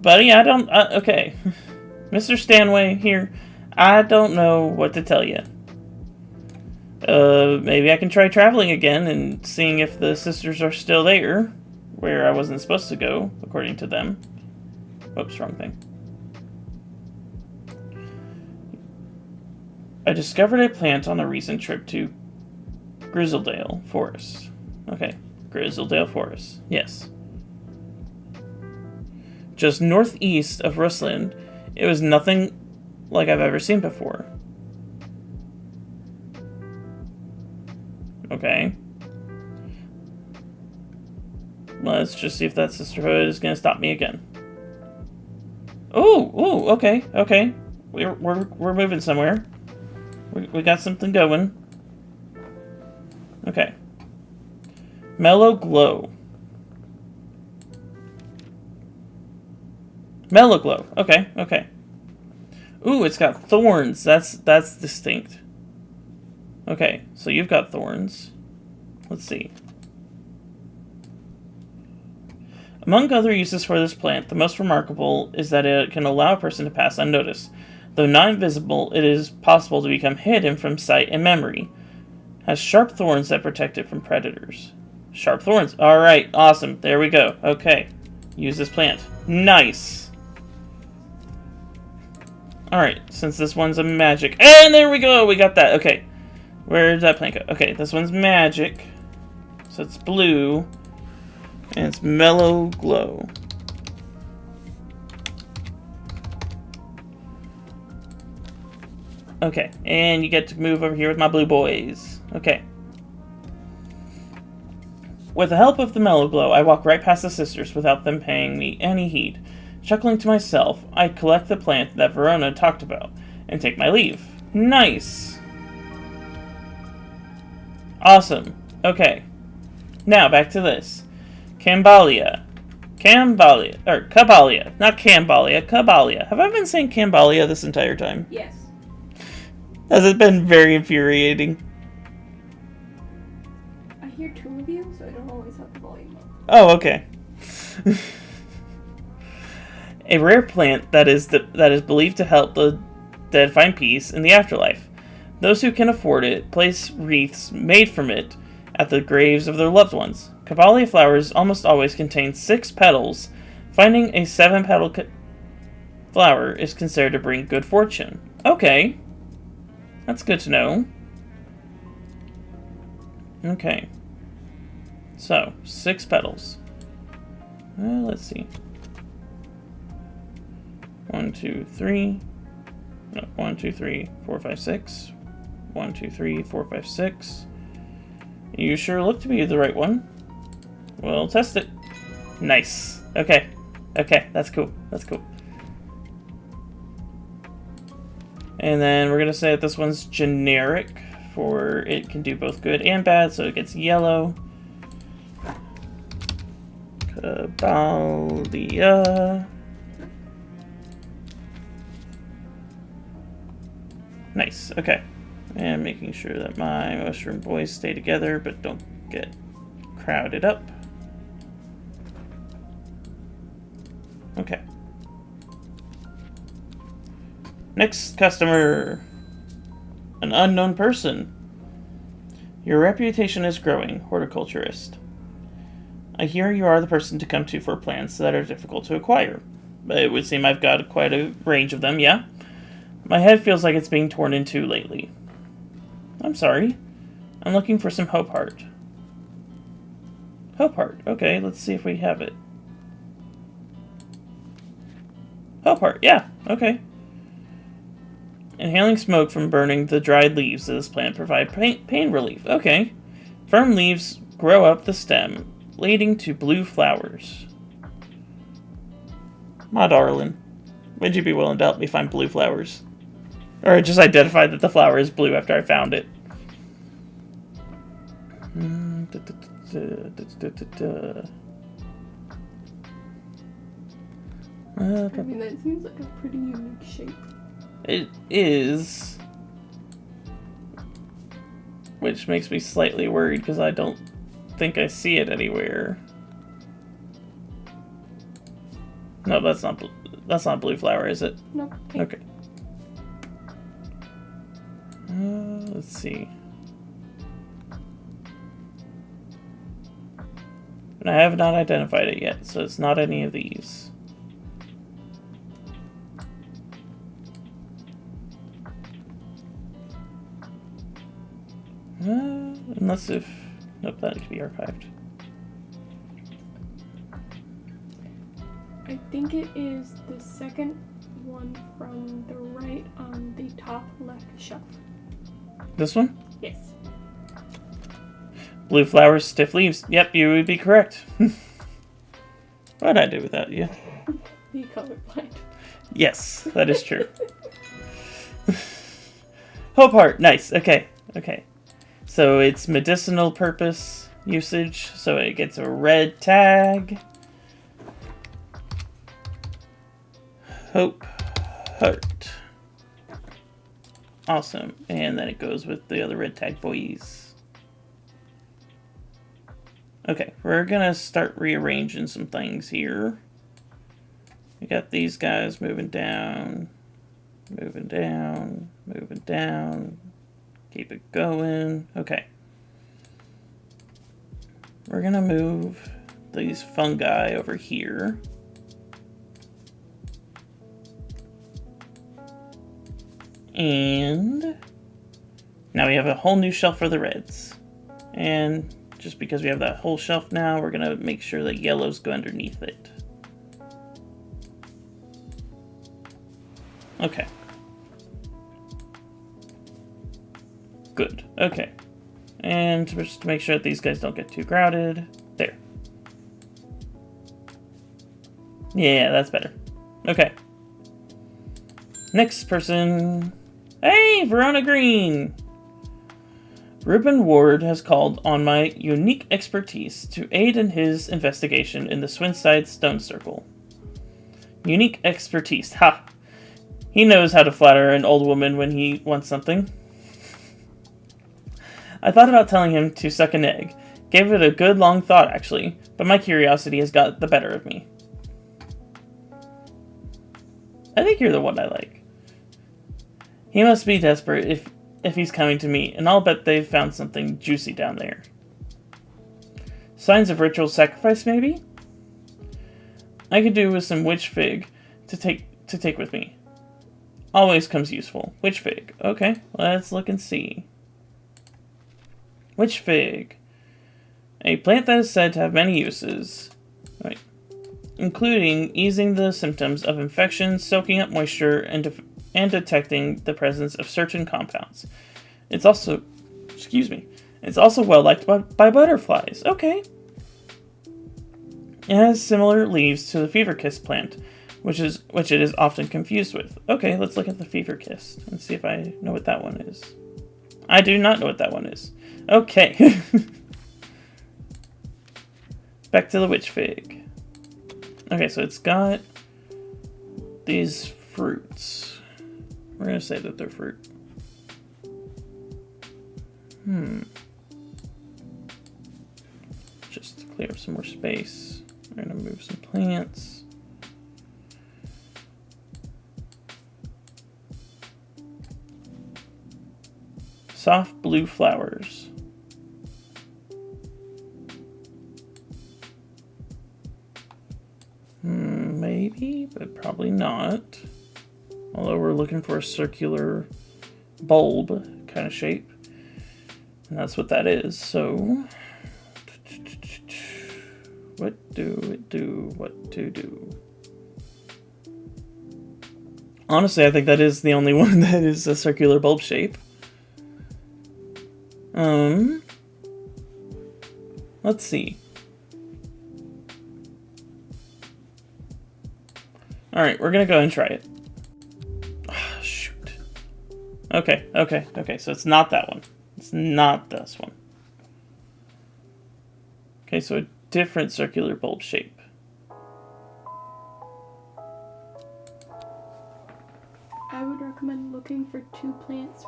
Buddy, okay. Mr. Stanway here. I don't know what to tell you. Maybe I can try traveling again and seeing if the sisters are still there, where I wasn't supposed to go, according to them. Oops, wrong thing. I discovered a plant on a recent trip to Grizzledale Forest. Okay, Grizzledale Forest, yes. Just northeast of Rusland, it was nothing like I've ever seen before. Okay. Let's just see if that sisterhood is going to stop me again. Ooh, okay. We're moving somewhere. We got something going. Okay. Mellow Glow. Mellow Glow. Okay. Ooh, it's got thorns. That's distinct. Okay, so you've got thorns. Let's see. Among other uses for this plant, the most remarkable is that it can allow a person to pass unnoticed. Though not invisible, it is possible to become hidden from sight and memory. Has sharp thorns that protect it from predators. Sharp thorns. Alright, awesome. There we go. Okay. Use this plant. Nice. Alright, since this one's a magic. And there we go! We got that. Okay. Where did that plant go? Okay, this one's magic. So it's blue. And it's Mellow Glow. Okay, and you get to move over here with my blue boys. Okay. With the help of the mellow glow, I walk right past the sisters without them paying me any heed. Chuckling to myself, I collect the plant that Verona talked about and take my leave. Nice! Awesome. Okay. Now, back to this. Cabalia. Cabalia. Not Cambalia, Cabalia. Have I been saying Cambalia this entire time? Yes. Has it been very infuriating? I hear two of you, so I don't always have the volume up. Oh, okay. A rare plant that is believed to help the dead find peace in the afterlife. Those who can afford it place wreaths made from it at the graves of their loved ones. Cabalia flowers almost always contain 6 petals. Finding a 7-petal flower is considered to bring good fortune. Okay. That's good to know. Okay. So, 6 petals. Let's see. 1, 2, 3. No, 1, 2, 3, 4, 5, 6. 1, 2, 3, 4, 5, 6. You sure look to be the right one. We'll test it. Nice. Okay. Okay, that's cool. That's cool. And then we're going to say that this one's generic, for it can do both good and bad, so it gets yellow. Cabalia. Nice, okay. And making sure that my mushroom boys stay together, but don't get crowded up. Okay. Next customer. An unknown person. Your reputation is growing, horticulturist. I hear you are the person to come to for plants that are difficult to acquire. It would seem I've got quite a range of them, yeah? My head feels like it's being torn in two lately. I'm sorry. I'm looking for some hope heart. Hope heart. Okay, let's see if we have it. Hope heart. Yeah, okay. Inhaling smoke from burning the dried leaves of this plant provide pain relief. Okay. Firm leaves grow up the stem, leading to blue flowers. My darling, would you be willing to help me find blue flowers? Or just identify that the flower is blue after I found it. I mean, that seems like a pretty unique shape. It is. Which makes me slightly worried because I don't think I see it anywhere. No, that's not blue flower, is it? No. Okay. Let's see. And I have not identified it yet, so it's not any of these. Unless if... Nope, that could be archived. I think it is the second one from the right on the top left shelf. This one? Yes. Blue flowers, stiff leaves. Yep, you would be correct. What'd I do without you? Be colorblind. Yes, that is true. Hope heart, nice. Okay, okay. So it's medicinal purpose usage, so it gets a red tag. Hope heart. Awesome. And then it goes with the other red tag boys. Okay, we're gonna start rearranging some things here. We got these guys moving down, moving down, moving down. Keep it going. Okay. We're gonna move these fungi over here. And now we have a whole new shelf for the reds. And just because we have that whole shelf now, we're gonna make sure that yellows go underneath it. Okay. Good. Okay. And just to make sure that these guys don't get too crowded. There. Yeah, that's better. Okay. Next person. Hey, Verona Green! Reuben Ward has called on my unique expertise to aid in his investigation in the Swinside Stone Circle. Unique expertise. Ha! He knows how to flatter an old woman when he wants something. I thought about telling him to suck an egg. Gave it a good long thought, actually, but my curiosity has got the better of me. I think you're the one I like. He must be desperate if he's coming to me, and I'll bet they've found something juicy down there. Signs of ritual sacrifice, maybe? I could do with some witch fig to take with me. Always comes useful. Witch fig. Okay, let's look and see. Witch fig. A plant that is said to have many uses. Right. Including easing the symptoms of infection, soaking up moisture, and detecting the presence of certain compounds. It's also, it's also well liked by butterflies. Okay. It has similar leaves to the fever kiss plant, which it is often confused with. Okay, let's look at the fever kiss and see if I know what that one is. I do not know what that one is. Okay. Back to the witch fig. Okay, so it's got these fruits. We're going to say that they're fruit. Just to clear up some more space, we're going to move some plants. Soft blue flowers. Maybe, but probably not. Although we're looking for a circular bulb kind of shape. And that's what that is. So, what do it do? What to do? Honestly, I think that is the only one that is a circular bulb shape. Let's see. Alright, we're gonna go and try it. Oh, shoot. Okay, so it's not that one. It's not this one. Okay, so a different circular bulb shape. I would recommend looking for two plants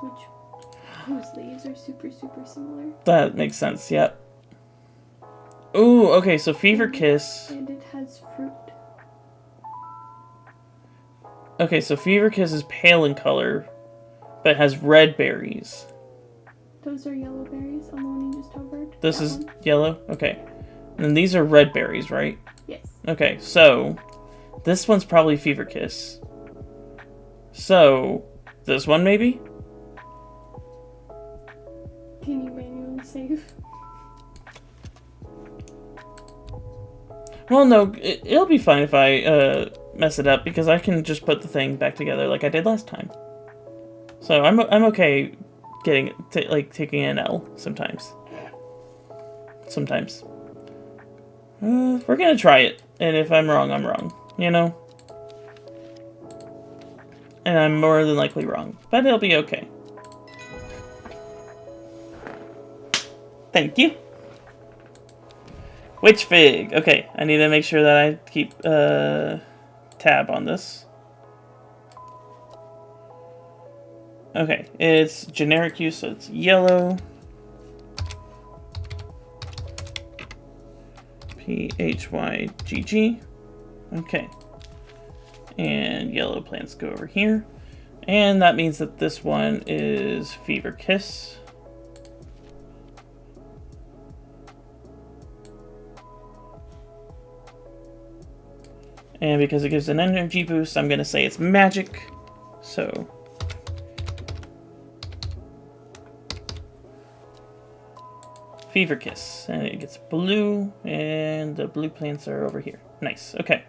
whose leaves are super similar. That makes sense, yep. Ooh, okay, so Fever Kiss. And it has fruit. Okay, so Fever Kiss is pale in color, but has red berries. Those are yellow berries on the one you just hovered. This is yellow? Okay. And then these are red berries, right? Yes. Okay, so this one's probably Fever Kiss. So, this one maybe? Can you manually save? Well, no, it'll be fine if I mess it up, because I can just put the thing back together like I did last time. So I'm okay taking an L sometimes. Sometimes. We're gonna try it, and if I'm wrong, I'm wrong. You know? And I'm more than likely wrong, but it'll be okay. Thank you. Witch Fig. Okay, I need to make sure that I keep tab on this. Okay, it's generic use, so it's yellow. PHYGG. Okay. And yellow plants go over here. And that means that this one is Fever Kiss. And because it gives an energy boost, I'm going to say it's magic. So, Fever Kiss. And it gets blue, and the blue plants are over here. Nice, okay.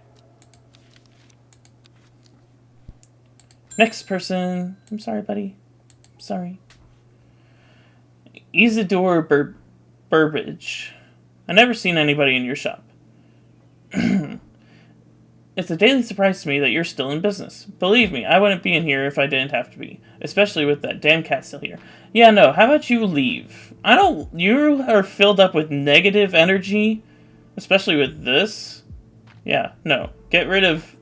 Next person. I'm sorry, buddy. I'm sorry. Isidore Burbage. I've never seen anybody in your shop. It's a daily surprise to me that you're still in business. Believe me, I wouldn't be in here if I didn't have to be. Especially with that damn cat still here. Yeah, no, how about you leave? You are filled up with negative energy. Especially with this. Yeah, no. Get rid of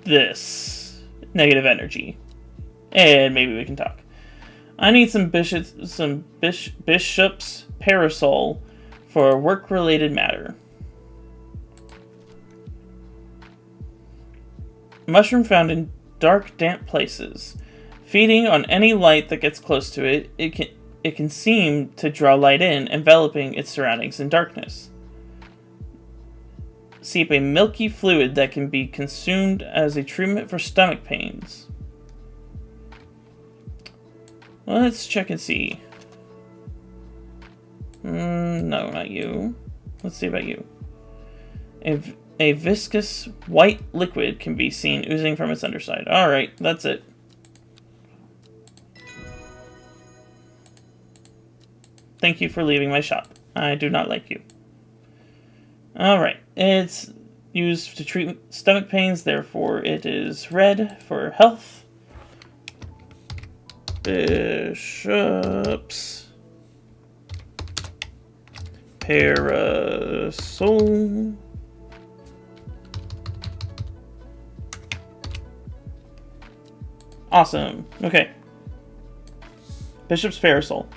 this negative energy. And maybe we can talk. I need some bishop's parasol for work-related matter. Mushroom found in dark, damp places. Feeding on any light that gets close to it, it can seem to draw light in, enveloping its surroundings in darkness. Seep a milky fluid that can be consumed as a treatment for stomach pains. Well, let's check and see. No, not you. Let's see about you. A viscous white liquid can be seen oozing from its underside. Alright, that's it. Thank you for leaving my shop. I do not like you. Alright, it's used to treat stomach pains, therefore it is red for health. Bishop's parasol. Awesome. Okay. Bishop's parasol.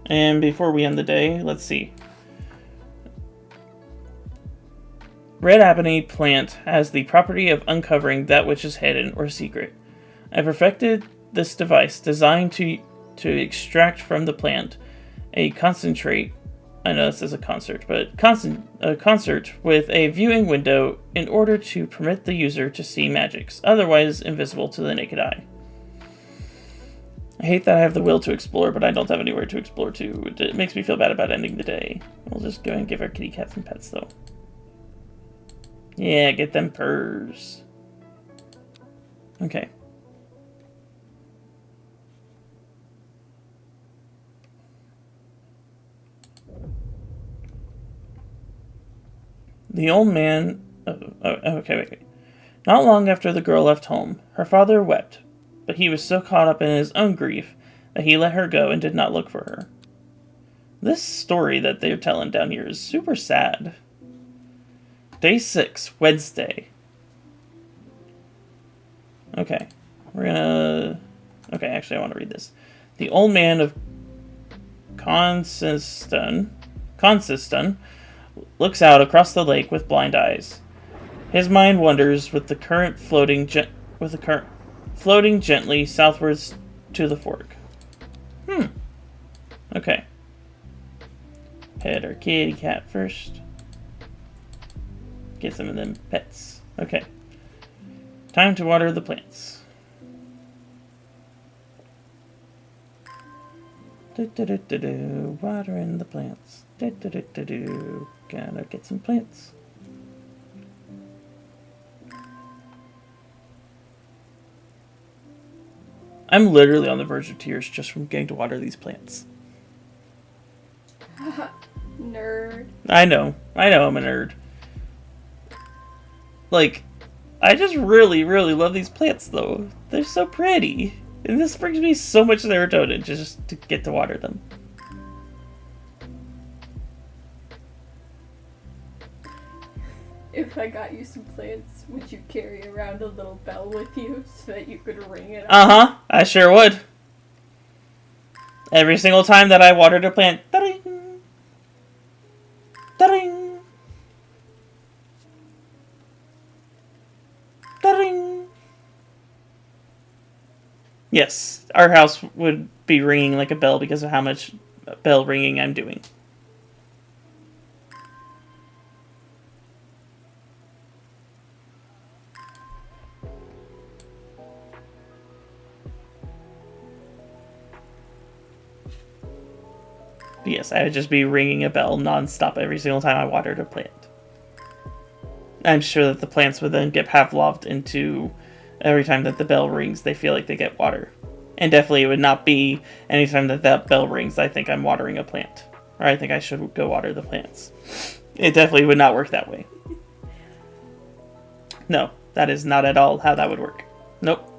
And before we end the day, let's see. Red ebony plant has the property of uncovering that which is hidden or secret. I perfected this device designed to extract from the plant a concentrate. I know this is a concert, but a concert with a viewing window in order to permit the user to see magics, otherwise invisible to the naked eye. I hate that I have the will to explore, but I don't have anywhere to explore to. It makes me feel bad about ending the day. We'll just go and give our kitty cats some pets, though. Yeah, get them purrs. Okay. The old man... okay, wait. Not long after the girl left home, her father wept, but he was so caught up in his own grief that he let her go and did not look for her. This story that they're telling down here is super sad. Day 6, Wednesday. Okay. We're gonna... Okay, actually I want to read this. The old man of Consiston looks out across the lake with blind eyes. His mind wanders with the current floating gently southwards to the fork. Okay. Pet our kitty cat first. Get some of them pets. Okay. Time to water the plants. Watering the plants. Gotta get some plants. I'm literally on the verge of tears just from getting to water these plants. Nerd. I know I'm a nerd. Like, I just really, really love these plants, though. They're so pretty. And this brings me so much serotonin just to get to water them. If I got you some plants, would you carry around a little bell with you so that you could ring it up? Uh-huh, I sure would. Every single time that I watered a plant, da-ding, da-ding, da-ding. Yes, our house would be ringing like a bell because of how much bell ringing I'm doing. Yes, I would just be ringing a bell non-stop every single time I watered a plant. I'm sure that the plants would then get Pavloved into every time that the bell rings, they feel like they get water. And definitely it would not be anytime that that bell rings, I think I'm watering a plant. Or I think I should go water the plants. It definitely would not work that way. No, that is not at all how that would work. Nope.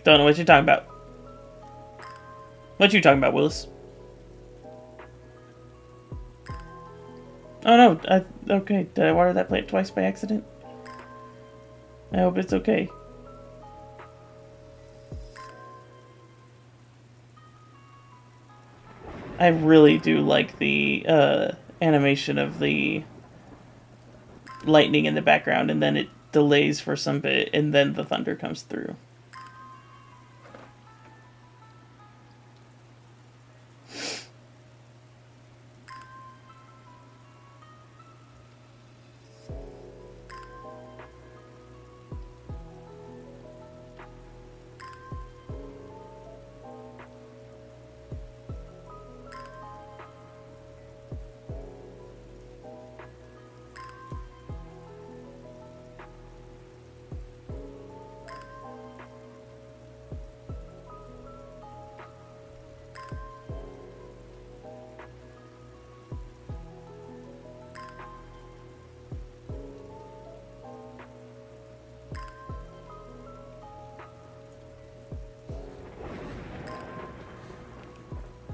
Don't know what you're talking about. What you talking about, Willis? Oh no, okay. Did I water that plant twice by accident? I hope it's okay. I really do like the animation of the lightning in the background, and then it delays for some bit, and then the thunder comes through.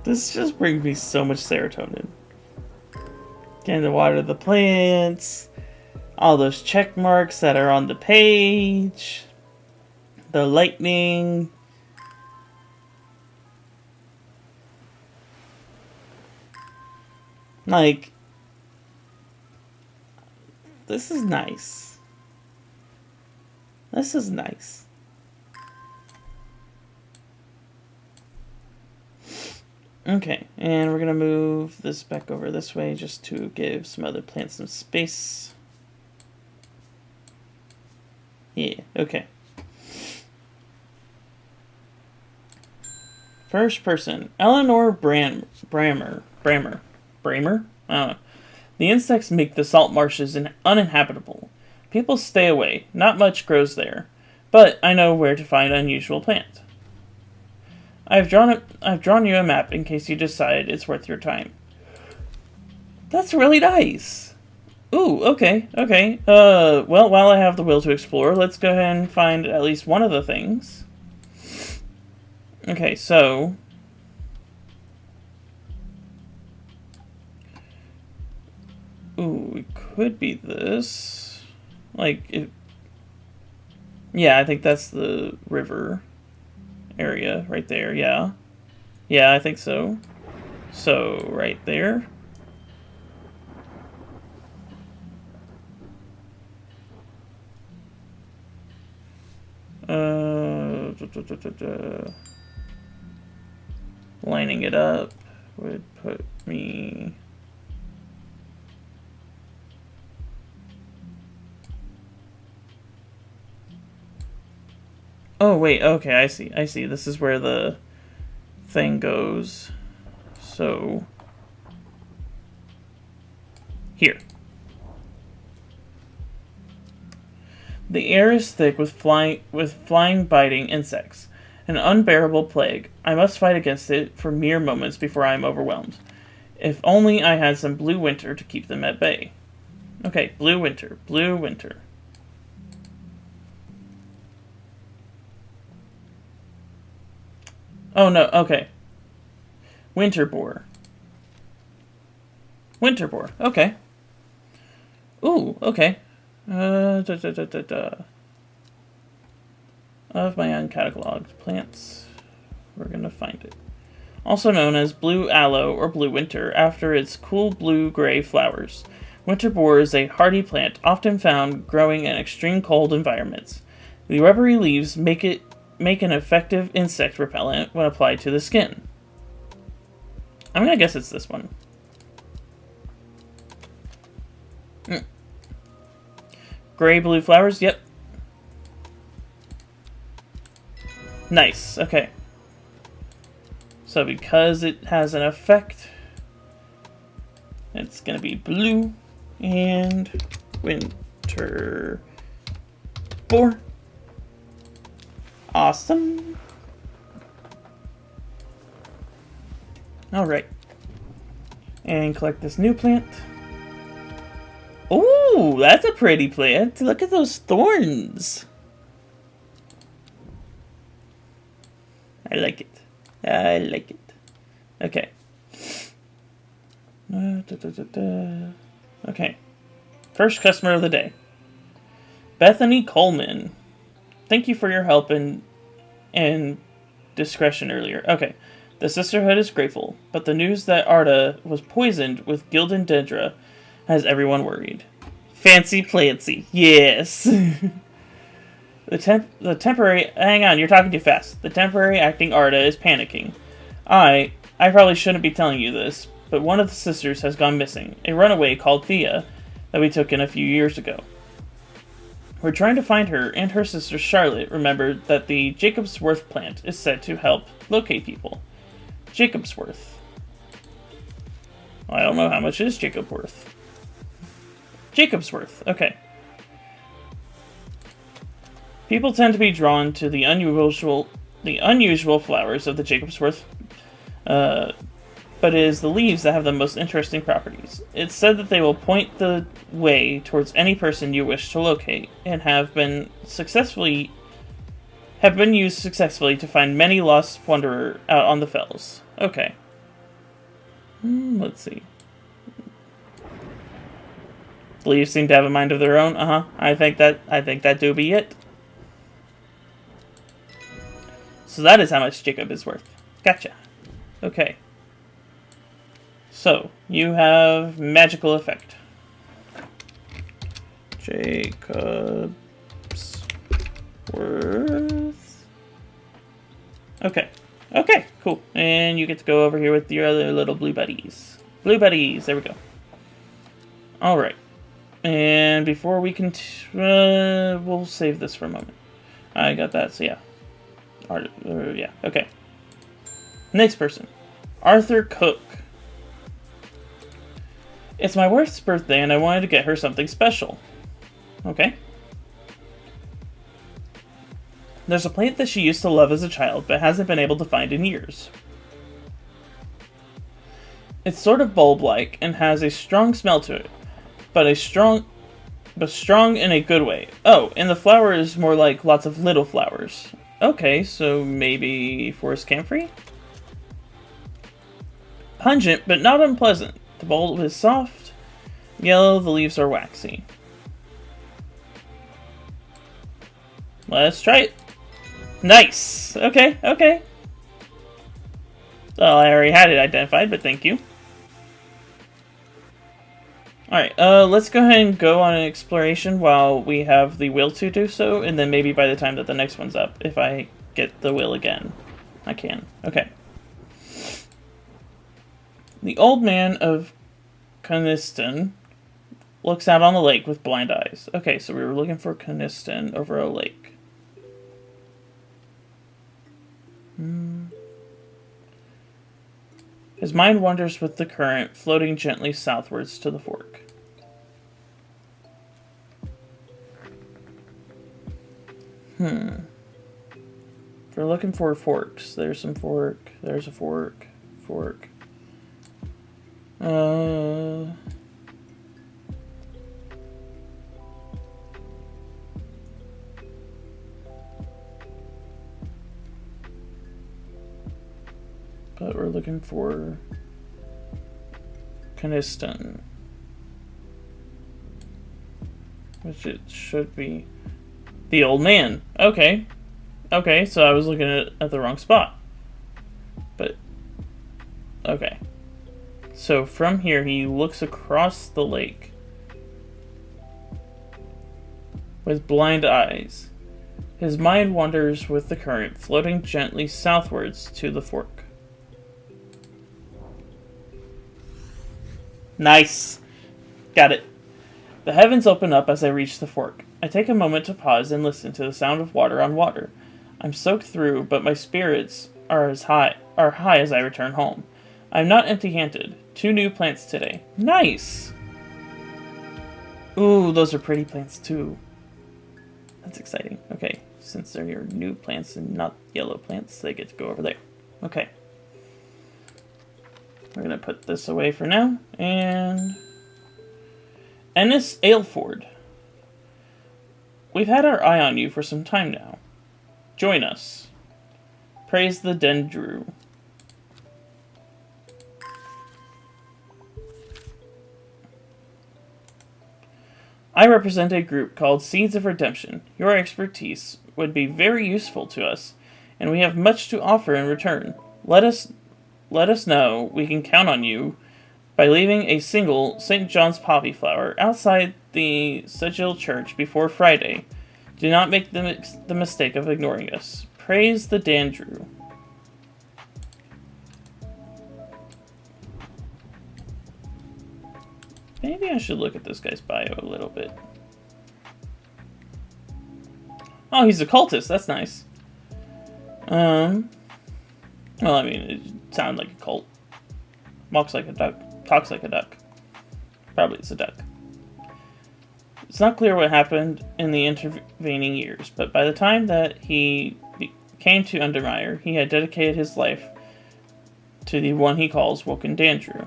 This just brings me so much serotonin. Getting to water the plants, all those check marks that are on the page, the lightning. Like, this is nice. This is nice. Okay, and we're gonna move this back over this way just to give some other plants some space. Yeah, okay. First person, Eleanor Bramer. I don't know. The insects make the salt marshes uninhabitable. People stay away. Not much grows there. But I know where to find unusual plants. I've drawn you a map in case you decide it's worth your time. That's really nice. Ooh, okay. Well, while I have the will to explore, let's go ahead and find at least one of the things. Okay, so ooh, it could be this. Yeah, I think that's the river area right there, yeah. Yeah, I think so. So, right there. Lining it up would put me... Oh, wait, okay, I see. This is where the thing goes. So, here. The air is thick with flying biting insects. An unbearable plague. I must fight against it for mere moments before I am overwhelmed. If only I had some blue winter to keep them at bay. Okay, blue winter. Oh no, okay. Winter boar, okay. Ooh, okay. Of my uncatalogued plants, we're gonna find it. Also known as blue aloe or blue winter, after its cool blue-gray flowers. Winter boar is a hardy plant, often found growing in extreme cold environments. The rubbery leaves make an effective insect repellent when applied to the skin. I'm gonna guess it's this one. Gray-blue flowers, yep. Nice, okay. So because it has an effect, it's gonna be blue and winter boar. Awesome. Alright. And collect this new plant. Ooh, that's a pretty plant. Look at those thorns. I like it. I like it. Okay. Okay. First customer of the day. Bethany Coleman. Thank you for your help and discretion earlier. Okay. The Sisterhood is grateful, but the news that Arda was poisoned with Gildan Dendra has everyone worried. Fancy Plancy. Yes. The temporary... Hang on, you're talking too fast. The temporary acting Arda is panicking. I probably shouldn't be telling you this, but one of the sisters has gone missing. A runaway called Thea that we took in a few years ago. We're trying to find her, and her sister Charlotte remembered that the Jacobsworth plant is said to help locate people. Jacobsworth. I don't know how much is Jacobsworth. Jacobsworth, okay. People tend to be drawn to the unusual flowers of the Jacobsworth, but it is the leaves that have the most interesting properties. It's said that they will point the way towards any person you wish to locate, and have been used successfully to find many lost wanderer out on the fells. Okay. Let's see. The leaves seem to have a mind of their own. I think that do be it. So that is how much Jacob is worth. Gotcha. Okay. So, you have magical effect. Jacob's worth. Okay. Okay, cool. And you get to go over here with your other little blue buddies. Blue buddies, there we go. Alright. And before we can... we'll save this for a moment. I got that, so yeah. Yeah, okay. Next person. Arthur Cook. It's my wife's birthday and I wanted to get her something special. Okay. There's a plant that she used to love as a child but hasn't been able to find in years. It's sort of bulb-like and has a strong smell to it, but strong in a good way. Oh, and the flower is more like lots of little flowers. Okay, so maybe forest camphor? Pungent, but not unpleasant. The bulb is soft, yellow, the leaves are waxy. Let's try it. Nice! Okay, okay. Well, I already had it identified, but thank you. Alright, let's go ahead and go on an exploration while we have the will to do so, and then maybe by the time that the next one's up, if I get the will again, I can. Okay. The old man of Coniston looks out on the lake with blind eyes. Okay, so we were looking for Coniston over a lake. His mind wanders with the current, floating gently southwards to the fork. If we're looking for forks, there's some fork, there's a fork, fork. But we're looking for Coniston, which it should be the old man. Okay. Okay, so I was looking at the wrong spot. But, okay. So from here, he looks across the lake with blind eyes. His mind wanders with the current, floating gently southwards to the fork. Nice! Got it. The heavens open up as I reach the fork. I take a moment to pause and listen to the sound of water on water. I'm soaked through, but my spirits are high as I return home. I'm not empty-handed. 2 new plants today. Nice! Ooh, those are pretty plants too. That's exciting. Okay, since they're your new plants and not yellow plants, they get to go over there. Okay. We're going to put this away for now. And Ennis Aylford. We've had our eye on you for some time now. Join us. Praise the Dendru. I represent a group called Seeds of Redemption. Your expertise would be very useful to us, and we have much to offer in return. Let us know we can count on you by leaving a single St. John's poppy flower outside the Sigil Church before Friday. Do not make the mistake of ignoring us. Praise the Dandrew. Maybe I should look at this guy's bio a little bit. Oh, he's a cultist. That's nice. Well, I mean, it sounds like a cult. Walks like a duck. Talks like a duck. Probably it's a duck. It's not clear what happened in the intervening years, but by the time that he came to Undermire, he had dedicated his life to the one he calls Woken Dandrew.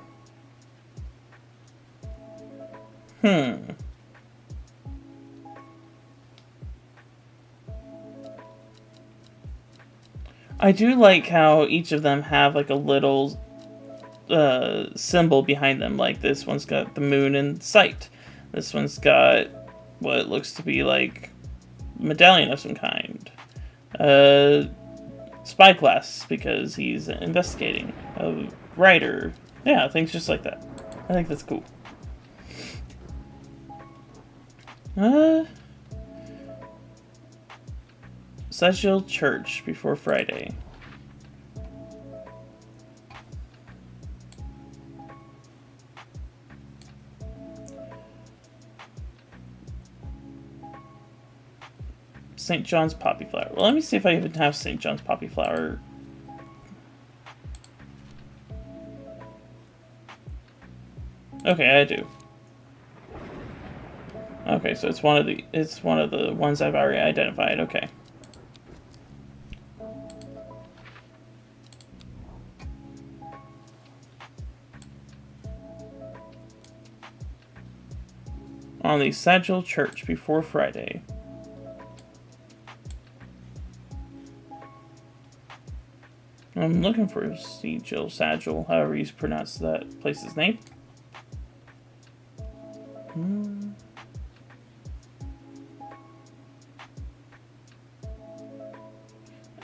I do like how each of them have like a little symbol behind them. Like this one's got the moon in sight. This one's got what looks to be like a medallion of some kind. Spyglass because he's investigating. A writer. Yeah, things just like that. I think that's cool. Sigil Church before Friday. St. John's poppy flower. Well, let me see if I even have St. John's poppy flower. Okay, I do. Okay, so it's one of the ones I've already identified. Okay. On the Sigil Church before Friday. I'm looking for Sagil, however you pronounce that place's name.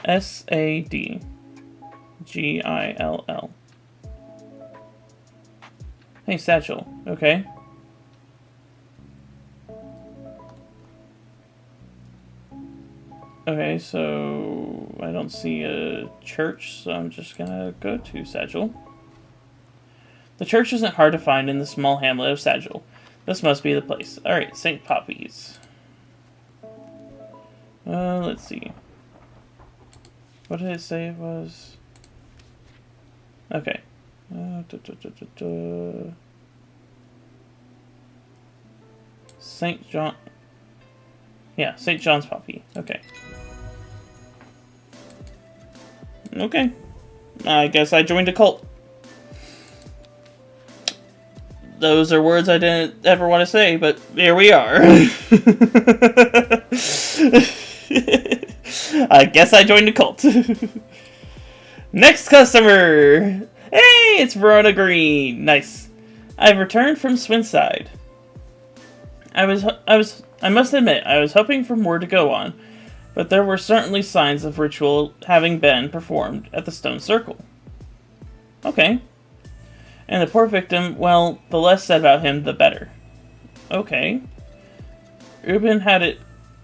Sadgill. Hey, Sagil. Okay. Okay, so I don't see a church, so I'm just gonna go to Sagil. The church isn't hard to find in the small hamlet of Sagil. This must be the place. Alright, St. Poppies. Let's see. What did it say it was? Okay. St. John... Yeah, St. John's Poppy. Okay. Okay. I guess I joined a cult. Those are words I didn't ever want to say, but here we are. I guess I joined a cult. Next customer! Hey, it's Verona Green. Nice. I've returned from Swinside. I must admit, I was hoping for more to go on, but there were certainly signs of ritual having been performed at the Stone Circle. Okay. And the poor victim, well, the less said about him, the better. Okay. Ruben had it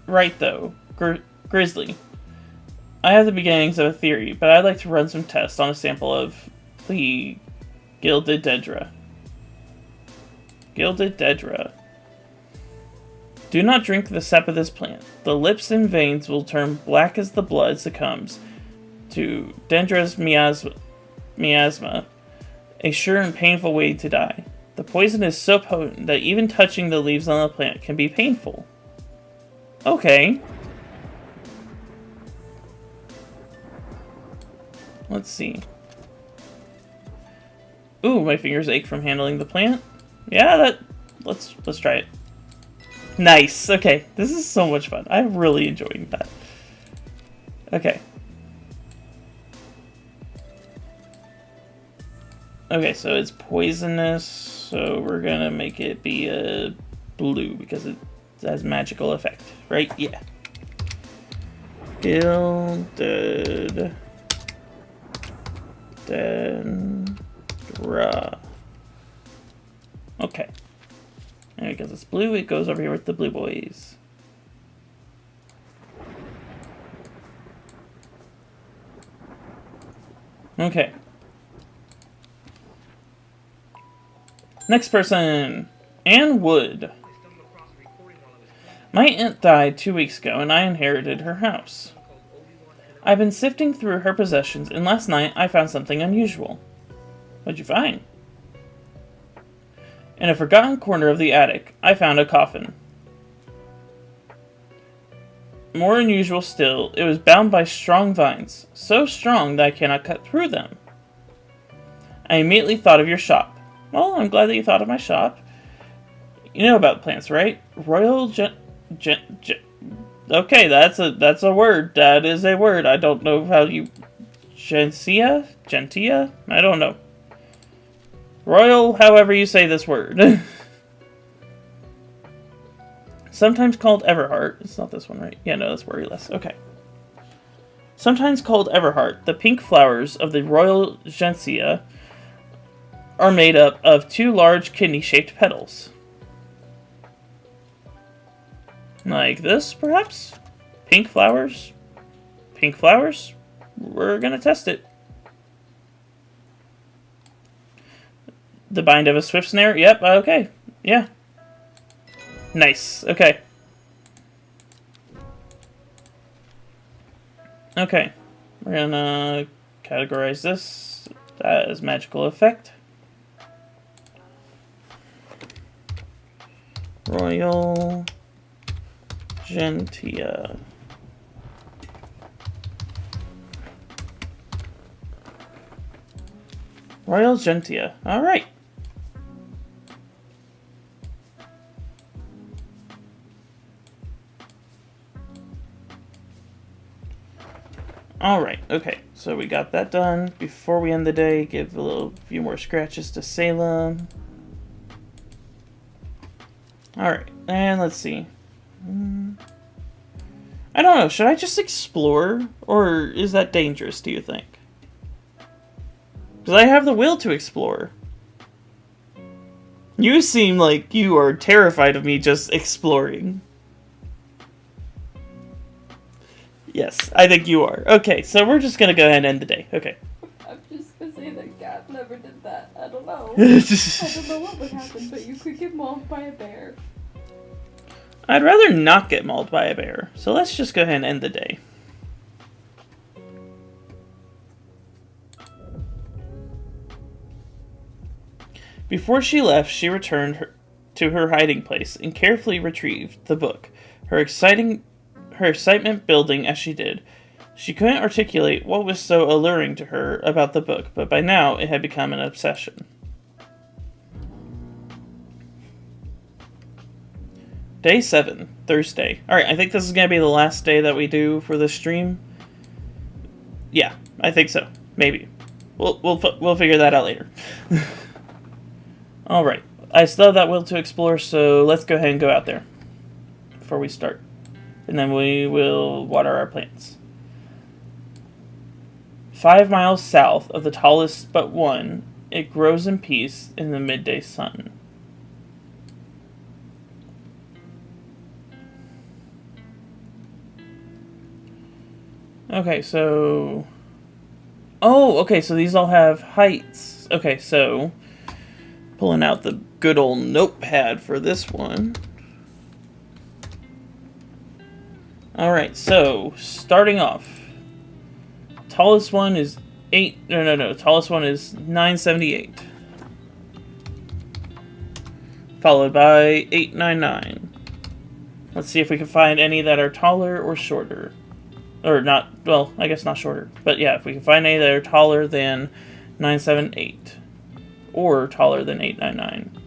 right, though. Grizzly. I have the beginnings of a theory, but I'd like to run some tests on a sample of the Gilded Dedra. Gilded Dedra. Do not drink the sap of this plant. The lips and veins will turn black as the blood succumbs to Dendra's miasma, a sure and painful way to die. The poison is so potent that even touching the leaves on the plant can be painful. Okay. Let's see. Ooh, my fingers ache from handling the plant. Yeah, let's try it. Nice. Okay, this is so much fun. I'm really enjoying that. Okay. Okay, so it's poisonous, so we're gonna make it be a blue because it has magical effect, right? Yeah. Gilded Dendra. Okay. And because it's blue, it goes over here with the blue boys. Okay. Next person. Anne Wood. My aunt died 2 weeks ago, and I inherited her house. I've been sifting through her possessions, and last night I found something unusual. What'd you find? In a forgotten corner of the attic, I found a coffin. More unusual still, it was bound by strong vines, so strong that I cannot cut through them. I immediately thought of your shop. Well, I'm glad that you thought of my shop. You know about plants, right? Okay, that's a word. That is a word. I don't know how you... Gentia? I don't know. Royal, however you say this word. Sometimes called Everheart. It's not this one, right? Yeah, no, that's Worryless. Okay. Sometimes called Everheart, the pink flowers of the Royal Gentian are made up of 2 large kidney-shaped petals. Like this, perhaps? Pink flowers? Pink flowers? We're gonna test it. The bind of a swift snare? Yep, okay. Yeah. Nice. Okay. Okay. We're gonna categorize this as magical effect. Royal Gentia. Royal Gentia. Alright. Alright, okay. So we got that done. Before we end the day, give a few more scratches to Salem. Alright, and let's see. I don't know, should I just explore? Or is that dangerous, do you think? Because I have the will to explore. You seem like you are terrified of me just exploring. Yes, I think you are. Okay, so we're just gonna go ahead and end the day. Okay. I'm just gonna say that Gab never did that. I don't know. I don't know what would happen, but you could get mauled by a bear. I'd rather not get mauled by a bear, so let's just go ahead and end the day. Before she left, she returned to her hiding place and carefully retrieved the book, her excitement building as she did. She couldn't articulate what was so alluring to her about the book, but by now it had become an obsession. Day 7, Thursday. Alright, I think this is going to be the last day that we do for this stream. Yeah, I think so. Maybe. We'll figure that out later. Alright, I still have that will to explore, so let's go ahead and go out there before we start. And then we will water our plants. 5 miles south of the tallest but one, it grows in peace in the midday sun. Okay, so... Oh, okay, so these all have heights. Okay, so... Pulling out the good old notepad for this one. Alright, so, starting off. Tallest one is 8... No. Tallest one is 978. Followed by 899. Let's see if we can find any that are taller or shorter. Or not, well, I guess not shorter. But yeah, if we can find any that are taller than 978. or taller than 899.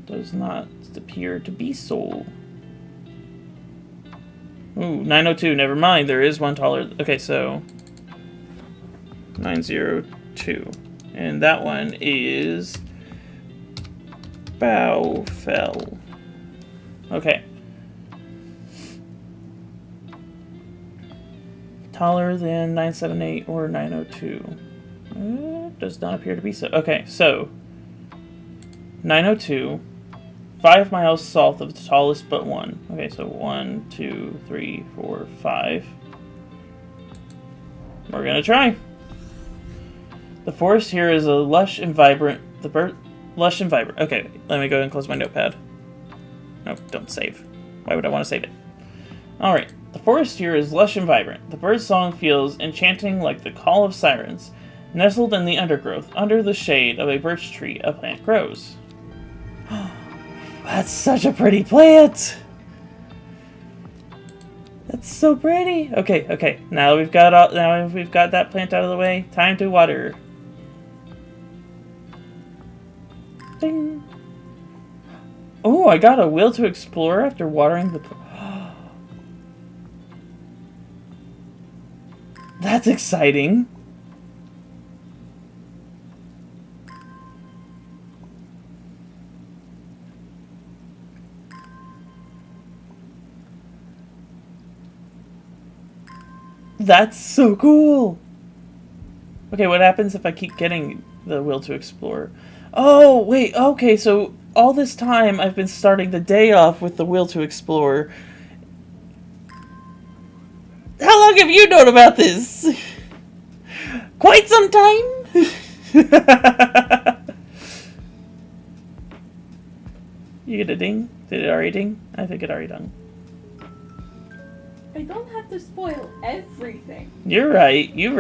Does not appear to be so. Ooh, 902, never mind, there is one taller. Okay, so 902. And that one is Bowfell. Okay. Taller than 978 or 902. Does not appear to be so. Okay, so 902, 5 miles south of the tallest but one. Okay, so 1, 2, 3, 4, 5. We're gonna try. The forest here is a lush and vibrant. Lush and vibrant. Okay, let me go and close my notepad. Nope, don't save. Why would I want to save it? Alright, the forest here is lush and vibrant. The bird's song feels enchanting like the call of sirens. Nestled in the undergrowth, under the shade of a birch tree, a plant grows. That's such a pretty plant! That's so pretty! Okay. Now we've got that plant out of the way. Time to water. Ding! Oh, I got a will to explore after watering the plant. That's exciting! That's so cool! Okay, what happens if I keep getting the will to explore? Oh, wait, okay, so all this time I've been starting the day off with the will to explore. How long have you known about this? Quite some time? You get a ding? Did it already ding? I think it already done. I don't have to spoil everything. You're right. You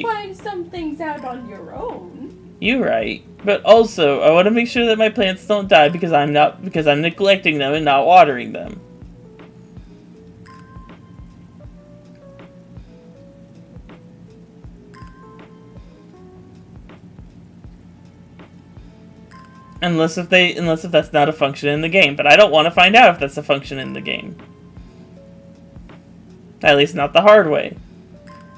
find some things out on your own. You're right. But also, I want to make sure that my plants don't die because I'm neglecting them and not watering them. Unless if that's not a function in the game, but I don't want to find out if that's a function in the game. At least not the hard way.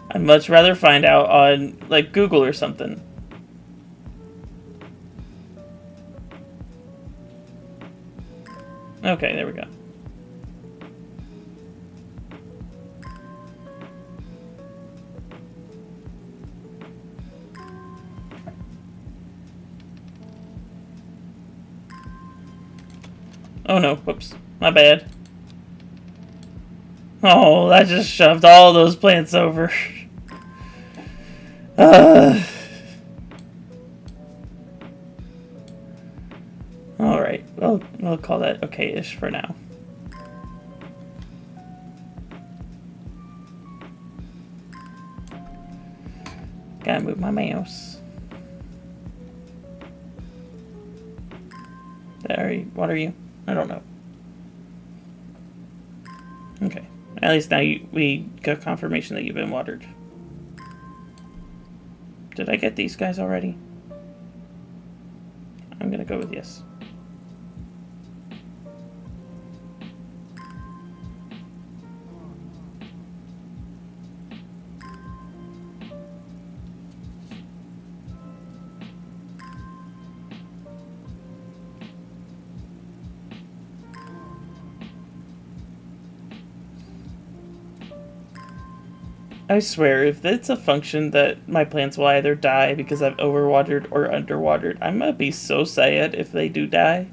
I'd much rather find out on, like, Google or something. Okay, there we go. Oh no, whoops. My bad. Oh, that just shoved all those plants over. Alright, well, we'll call that okay-ish for now. Gotta move my mouse. What are you? I don't know. Okay. At least now we got confirmation that you've been watered. Did I get these guys already? I'm gonna go with yes. I swear, if it's a function that my plants will either die because I've overwatered or underwatered, I'm gonna be so sad if they do die.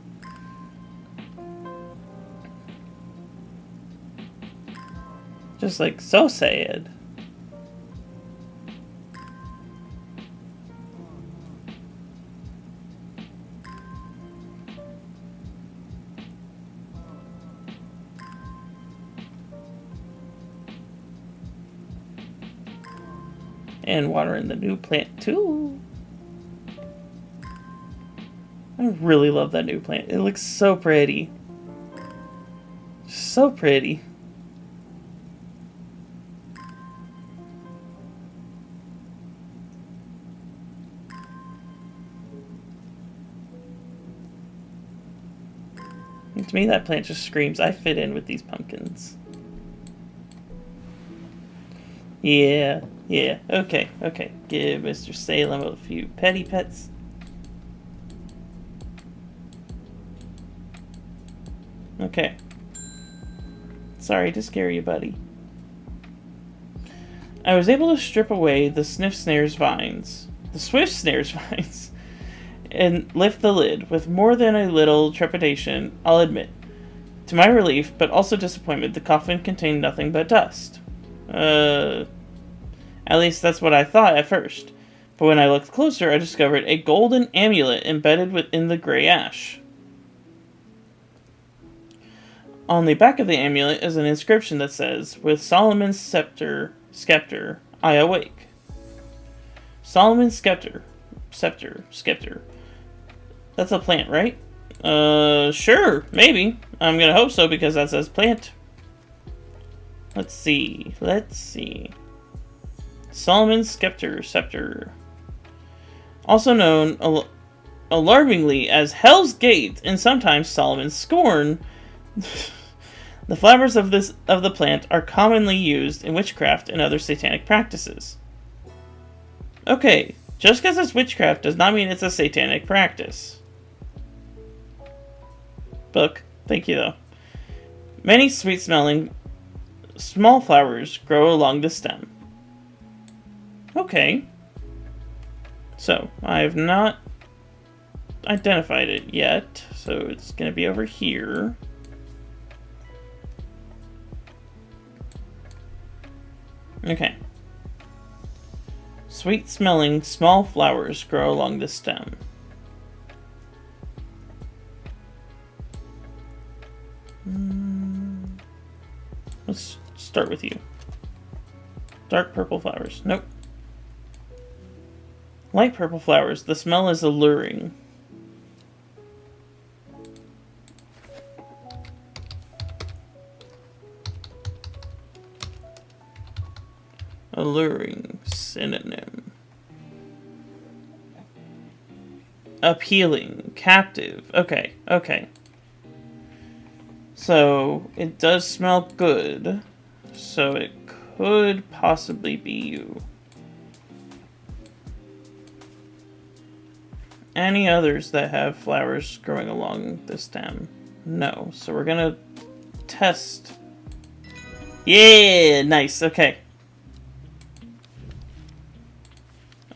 Just like, so sad. And watering the new plant too. I really love that new plant. It looks so pretty. So pretty. To me, that plant just screams, I fit in with these pumpkins. Yeah, okay. Give Mr. Salem a few petty pets. Okay. Sorry to scare you, buddy. I was able to strip away the Swift Snare's vines, and lift the lid, with more than a little trepidation, I'll admit. To my relief, but also disappointment, the coffin contained nothing but dust. At least that's what I thought at first. But when I looked closer, I discovered a golden amulet embedded within the gray ash. On the back of the amulet is an inscription that says, "With Solomon's scepter, I awake." Solomon's scepter. That's a plant, right? Sure, maybe. I'm gonna hope so because that says plant. Let's see. Solomon's scepter. Also known alarmingly as Hell's Gate and sometimes Solomon's Scorn. The flowers of the plant are commonly used in witchcraft and other satanic practices. Okay, just because it's witchcraft does not mean it's a satanic practice. Book, thank you though. Many sweet-smelling small flowers grow along the stem. Okay. So, I have not identified it yet, so it's going to be over here. Okay. Sweet-smelling small flowers grow along the stem. Let's start with you. Dark purple flowers. Nope. Light purple flowers. The smell is alluring. Alluring synonym. Appealing. Captive. Okay. So, it does smell good. So, it could possibly be you. Any others that have flowers growing along the stem? No. So, we're gonna test. Yeah! Nice. Okay.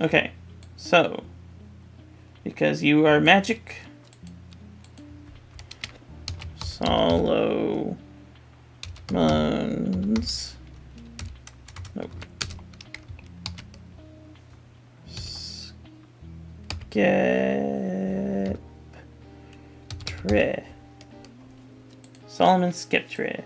Okay. So, because you are magic, Solomon's. Nope. Sceptre. Solomon's Sceptre.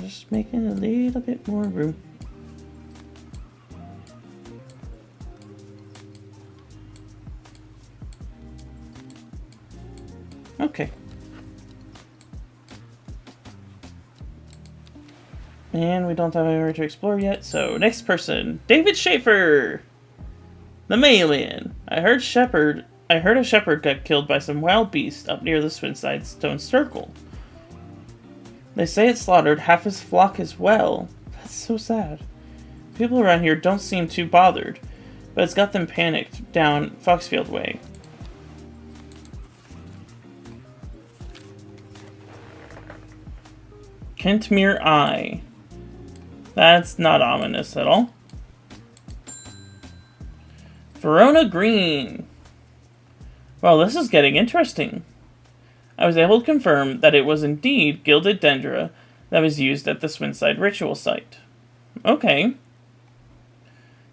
Just making a little bit more room. Okay. And we don't have anywhere to explore yet, so next person. David Schaefer! The mailman. I heard a shepherd got killed by some wild beast up near the Swinside Stone Circle. They say it slaughtered half his flock as well. That's so sad. People around here don't seem too bothered, but it's got them panicked down Foxfield way. Kentmere Eye. That's not ominous at all. Verona Green. Well, this is getting interesting. I was able to confirm that it was indeed gilded dendra that was used at the Swinside ritual site. Okay.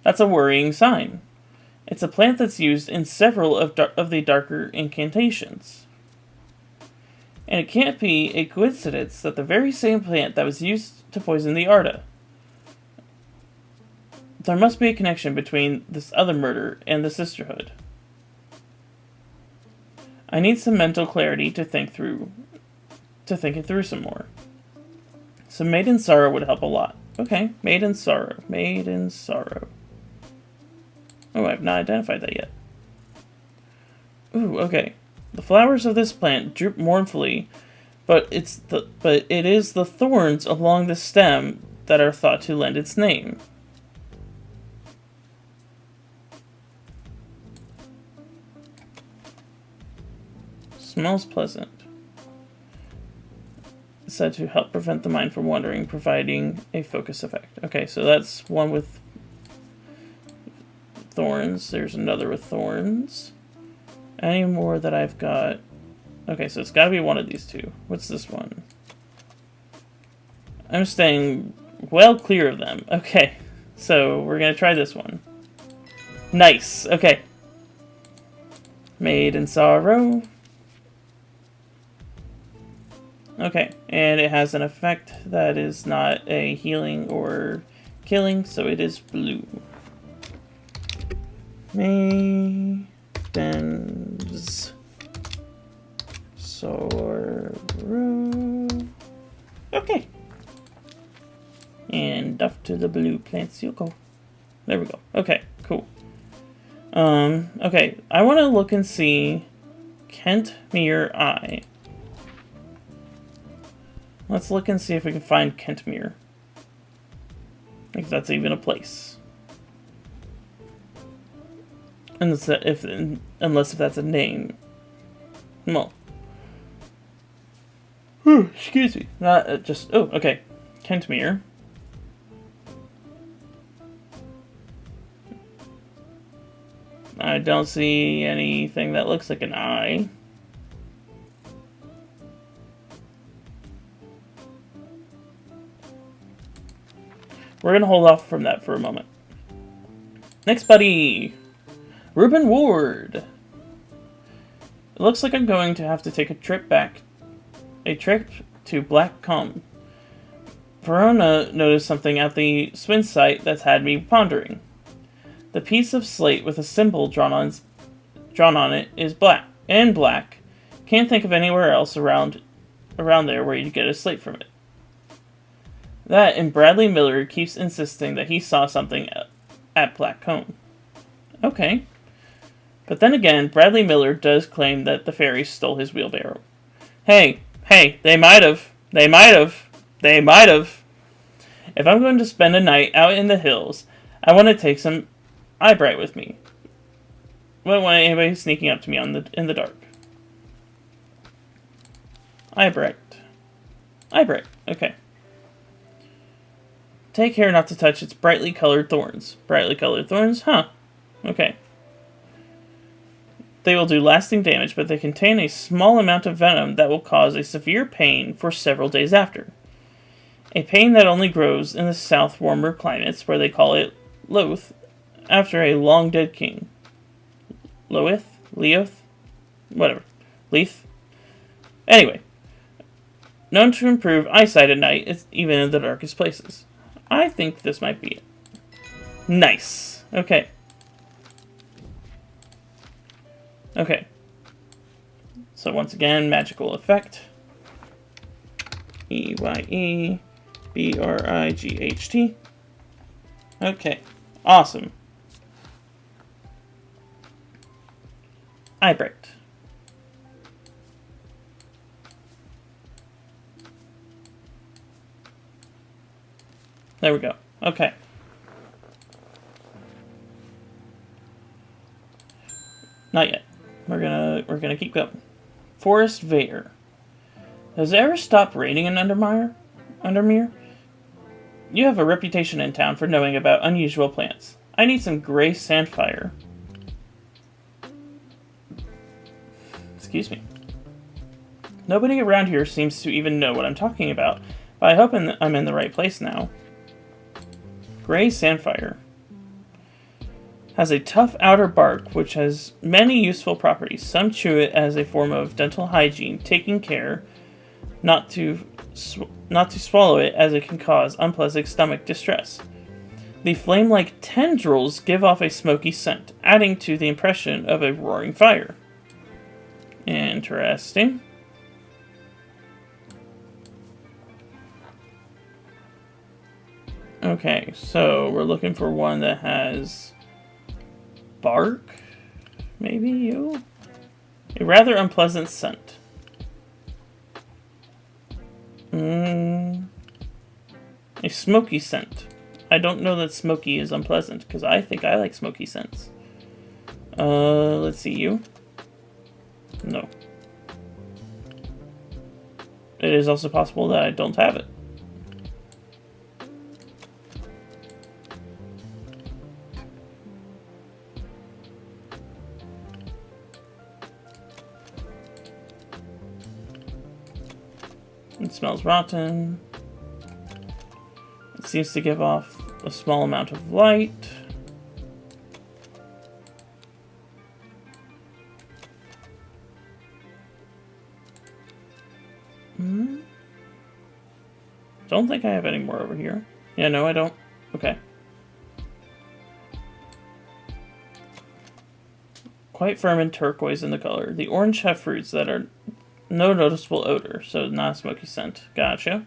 That's a worrying sign. It's a plant that's used in several of the darker incantations. And it can't be a coincidence that the very same plant that was used to poison the Arda. There must be a connection between this other murder and the Sisterhood. I need some mental clarity to think it through some more. Some maiden sorrow would help a lot. Okay, Made in Sorrow. Made in Sorrow. Oh, I've not identified that yet. Ooh, okay. The flowers of this plant droop mournfully, but it is the thorns along the stem that are thought to lend its name. Smells pleasant. Said to help prevent the mind from wandering, providing a focus effect. Okay, so that's one with thorns. There's another with thorns. Any more that I've got? Okay, so it's got to be one of these two. What's this one? I'm staying well clear of them. Okay, so we're going to try this one. Nice. Okay. Made in Sorrow. Okay, and it has an effect that is not a healing or killing, so it is blue. Maiden's Sorrow. Okay. And off to the blue plants you'll go. There we go. Okay, cool. Okay, I want to look and see Kentmere Eye. Let's look and see if we can find Kentmere. If that's even a place. Unless if that's a name. Well. Excuse me. Not just... Oh, okay. Kentmere. I don't see anything that looks like an eye. We're going to hold off from that for a moment. Next buddy. Reuben Ward. It looks like I'm going to have to take a trip to Black Combe. Verona noticed something at the Swin site that's had me pondering. The piece of slate with a symbol drawn on it is black. Can't think of anywhere else around there where you'd get a slate from it. That and Bradley Miller keeps insisting that he saw something at Black Combe. Okay. But then again, Bradley Miller does claim that the fairies stole his wheelbarrow. Hey, they might have. If I'm going to spend a night out in the hills, I want to take some Eyebright with me. I don't want anybody sneaking up to me in the dark. Eyebright. Okay. Take care not to touch its brightly colored thorns. Brightly colored thorns? Huh. Okay. They will do lasting damage, but they contain a small amount of venom that will cause a severe pain for several days after. A pain that only grows in the south warmer climates, where they call it Loath, after a long dead king. Leoth? Whatever. Leaf? Anyway. Known to improve eyesight at night, even in the darkest places. I think this might be it. Nice. Okay. So once again, magical effect. Eyebright. Okay. Awesome. Eyebright. There we go. Okay. Not yet. We're gonna keep going. Forest Vare. Has it ever stopped raining in Undermere? You have a reputation in town for knowing about unusual plants. I need some gray sandfire. Excuse me. Nobody around here seems to even know what I'm talking about, but I hope I'm in the right place now. Gray sandfire has a tough outer bark which has many useful properties. Some chew it as a form of dental hygiene, taking care not to swallow it as it can cause unpleasant stomach distress. The flame-like tendrils give off a smoky scent, adding to the impression of a roaring fire. Interesting. Okay, so we're looking for one that has bark, maybe you? A rather unpleasant scent. A smoky scent. I don't know that smoky is unpleasant, because I think I like smoky scents. Let's see, you? No. It is also possible that I don't have it. It smells rotten. It seems to give off a small amount of light. Don't think I have any more over here. Yeah, no, I don't. Okay. Quite firm and turquoise in the color. The orange have fruits that are no noticeable odor, so not a smoky scent. Gotcha.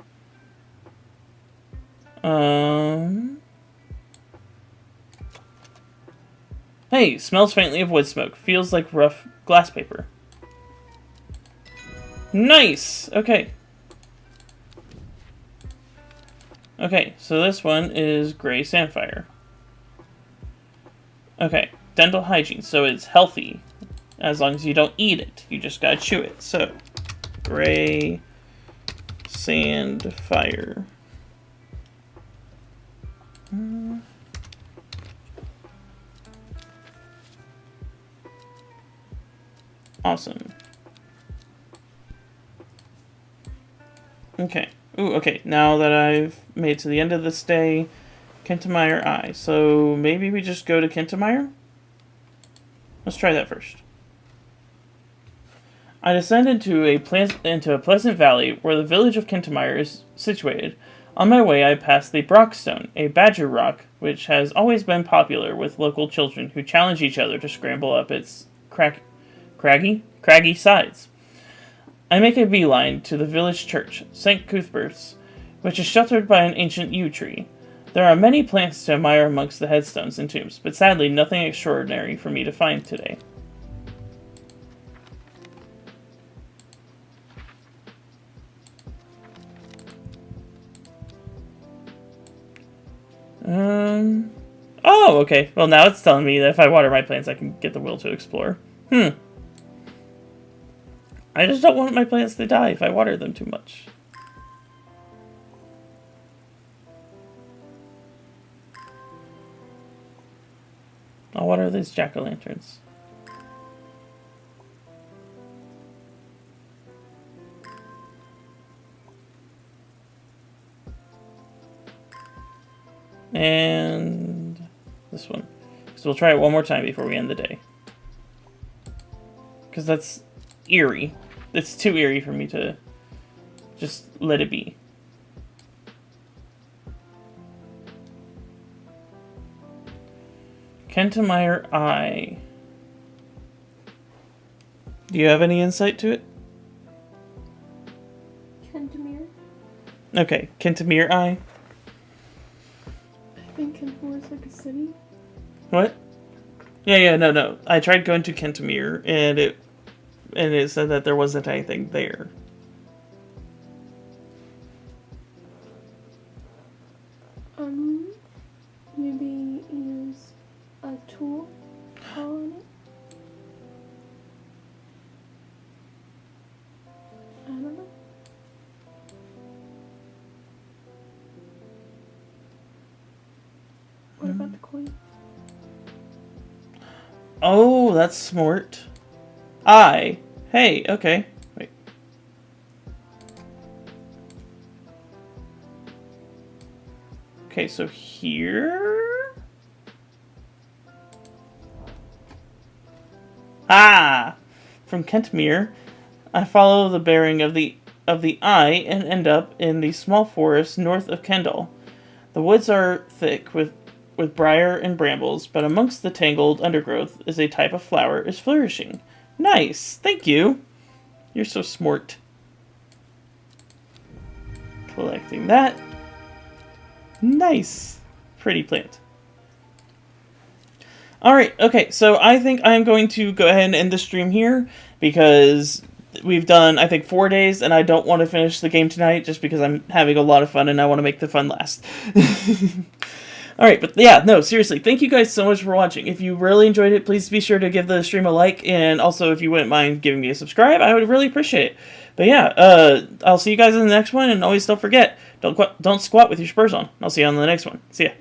Hey, smells faintly of wood smoke. Feels like rough glass paper. Nice! Okay. Okay, so this one is gray samphire. Okay, dental hygiene. So it's healthy as long as you don't eat it. You just gotta chew it. So, gray samphire. Awesome. Okay. Ooh, okay. Now that I've made to the end of this day, Kentemire Eye. So maybe we just go to Kentemire? Let's try that first. I descend into a pleasant valley where the village of Kentemire is situated. On my way, I pass the Brockstone, a badger rock which has always been popular with local children who challenge each other to scramble up its craggy sides. I make a beeline to the village church, St. Cuthbert's, which is sheltered by an ancient yew tree. There are many plants to admire amongst the headstones and tombs, but sadly nothing extraordinary for me to find today. Oh, okay. Well, now it's telling me that if I water my plants, I can get the will to explore. I just don't want my plants to die if I water them too much. I'll water these jack-o'-lanterns. And this one. So we'll try it one more time before we end the day. Because that's eerie. It's too eerie for me to just let it be. Kentemire Eye. Do you have any insight to it? Kentemire? Okay, Kentemire Eye. I think Kentemire is like a city. What? Yeah, no. I tried going to Kentemire and it said that there wasn't anything there. Maybe use a tool on it. I don't know. What about the coin? Oh, that's smart. Hey, okay. Wait. Okay, so here... From Kentemire, I follow the bearing of the eye and end up in the small forest north of Kendall. The woods are thick with briar and brambles, but amongst the tangled undergrowth is a type of flower is flourishing. Nice, thank you. You're so smart. Collecting that. Nice. Pretty plant. Alright, okay, so I think I'm going to go ahead and end the stream here, because we've done, I think, 4 days, and I don't want to finish the game tonight, just because I'm having a lot of fun, and I want to make the fun last. Alright, but yeah, no, seriously, thank you guys so much for watching. If you really enjoyed it, please be sure to give the stream a like, and also if you wouldn't mind giving me a subscribe, I would really appreciate it. But yeah, I'll see you guys in the next one, and always don't forget, don't squat with your spurs on. I'll see you on the next one. See ya.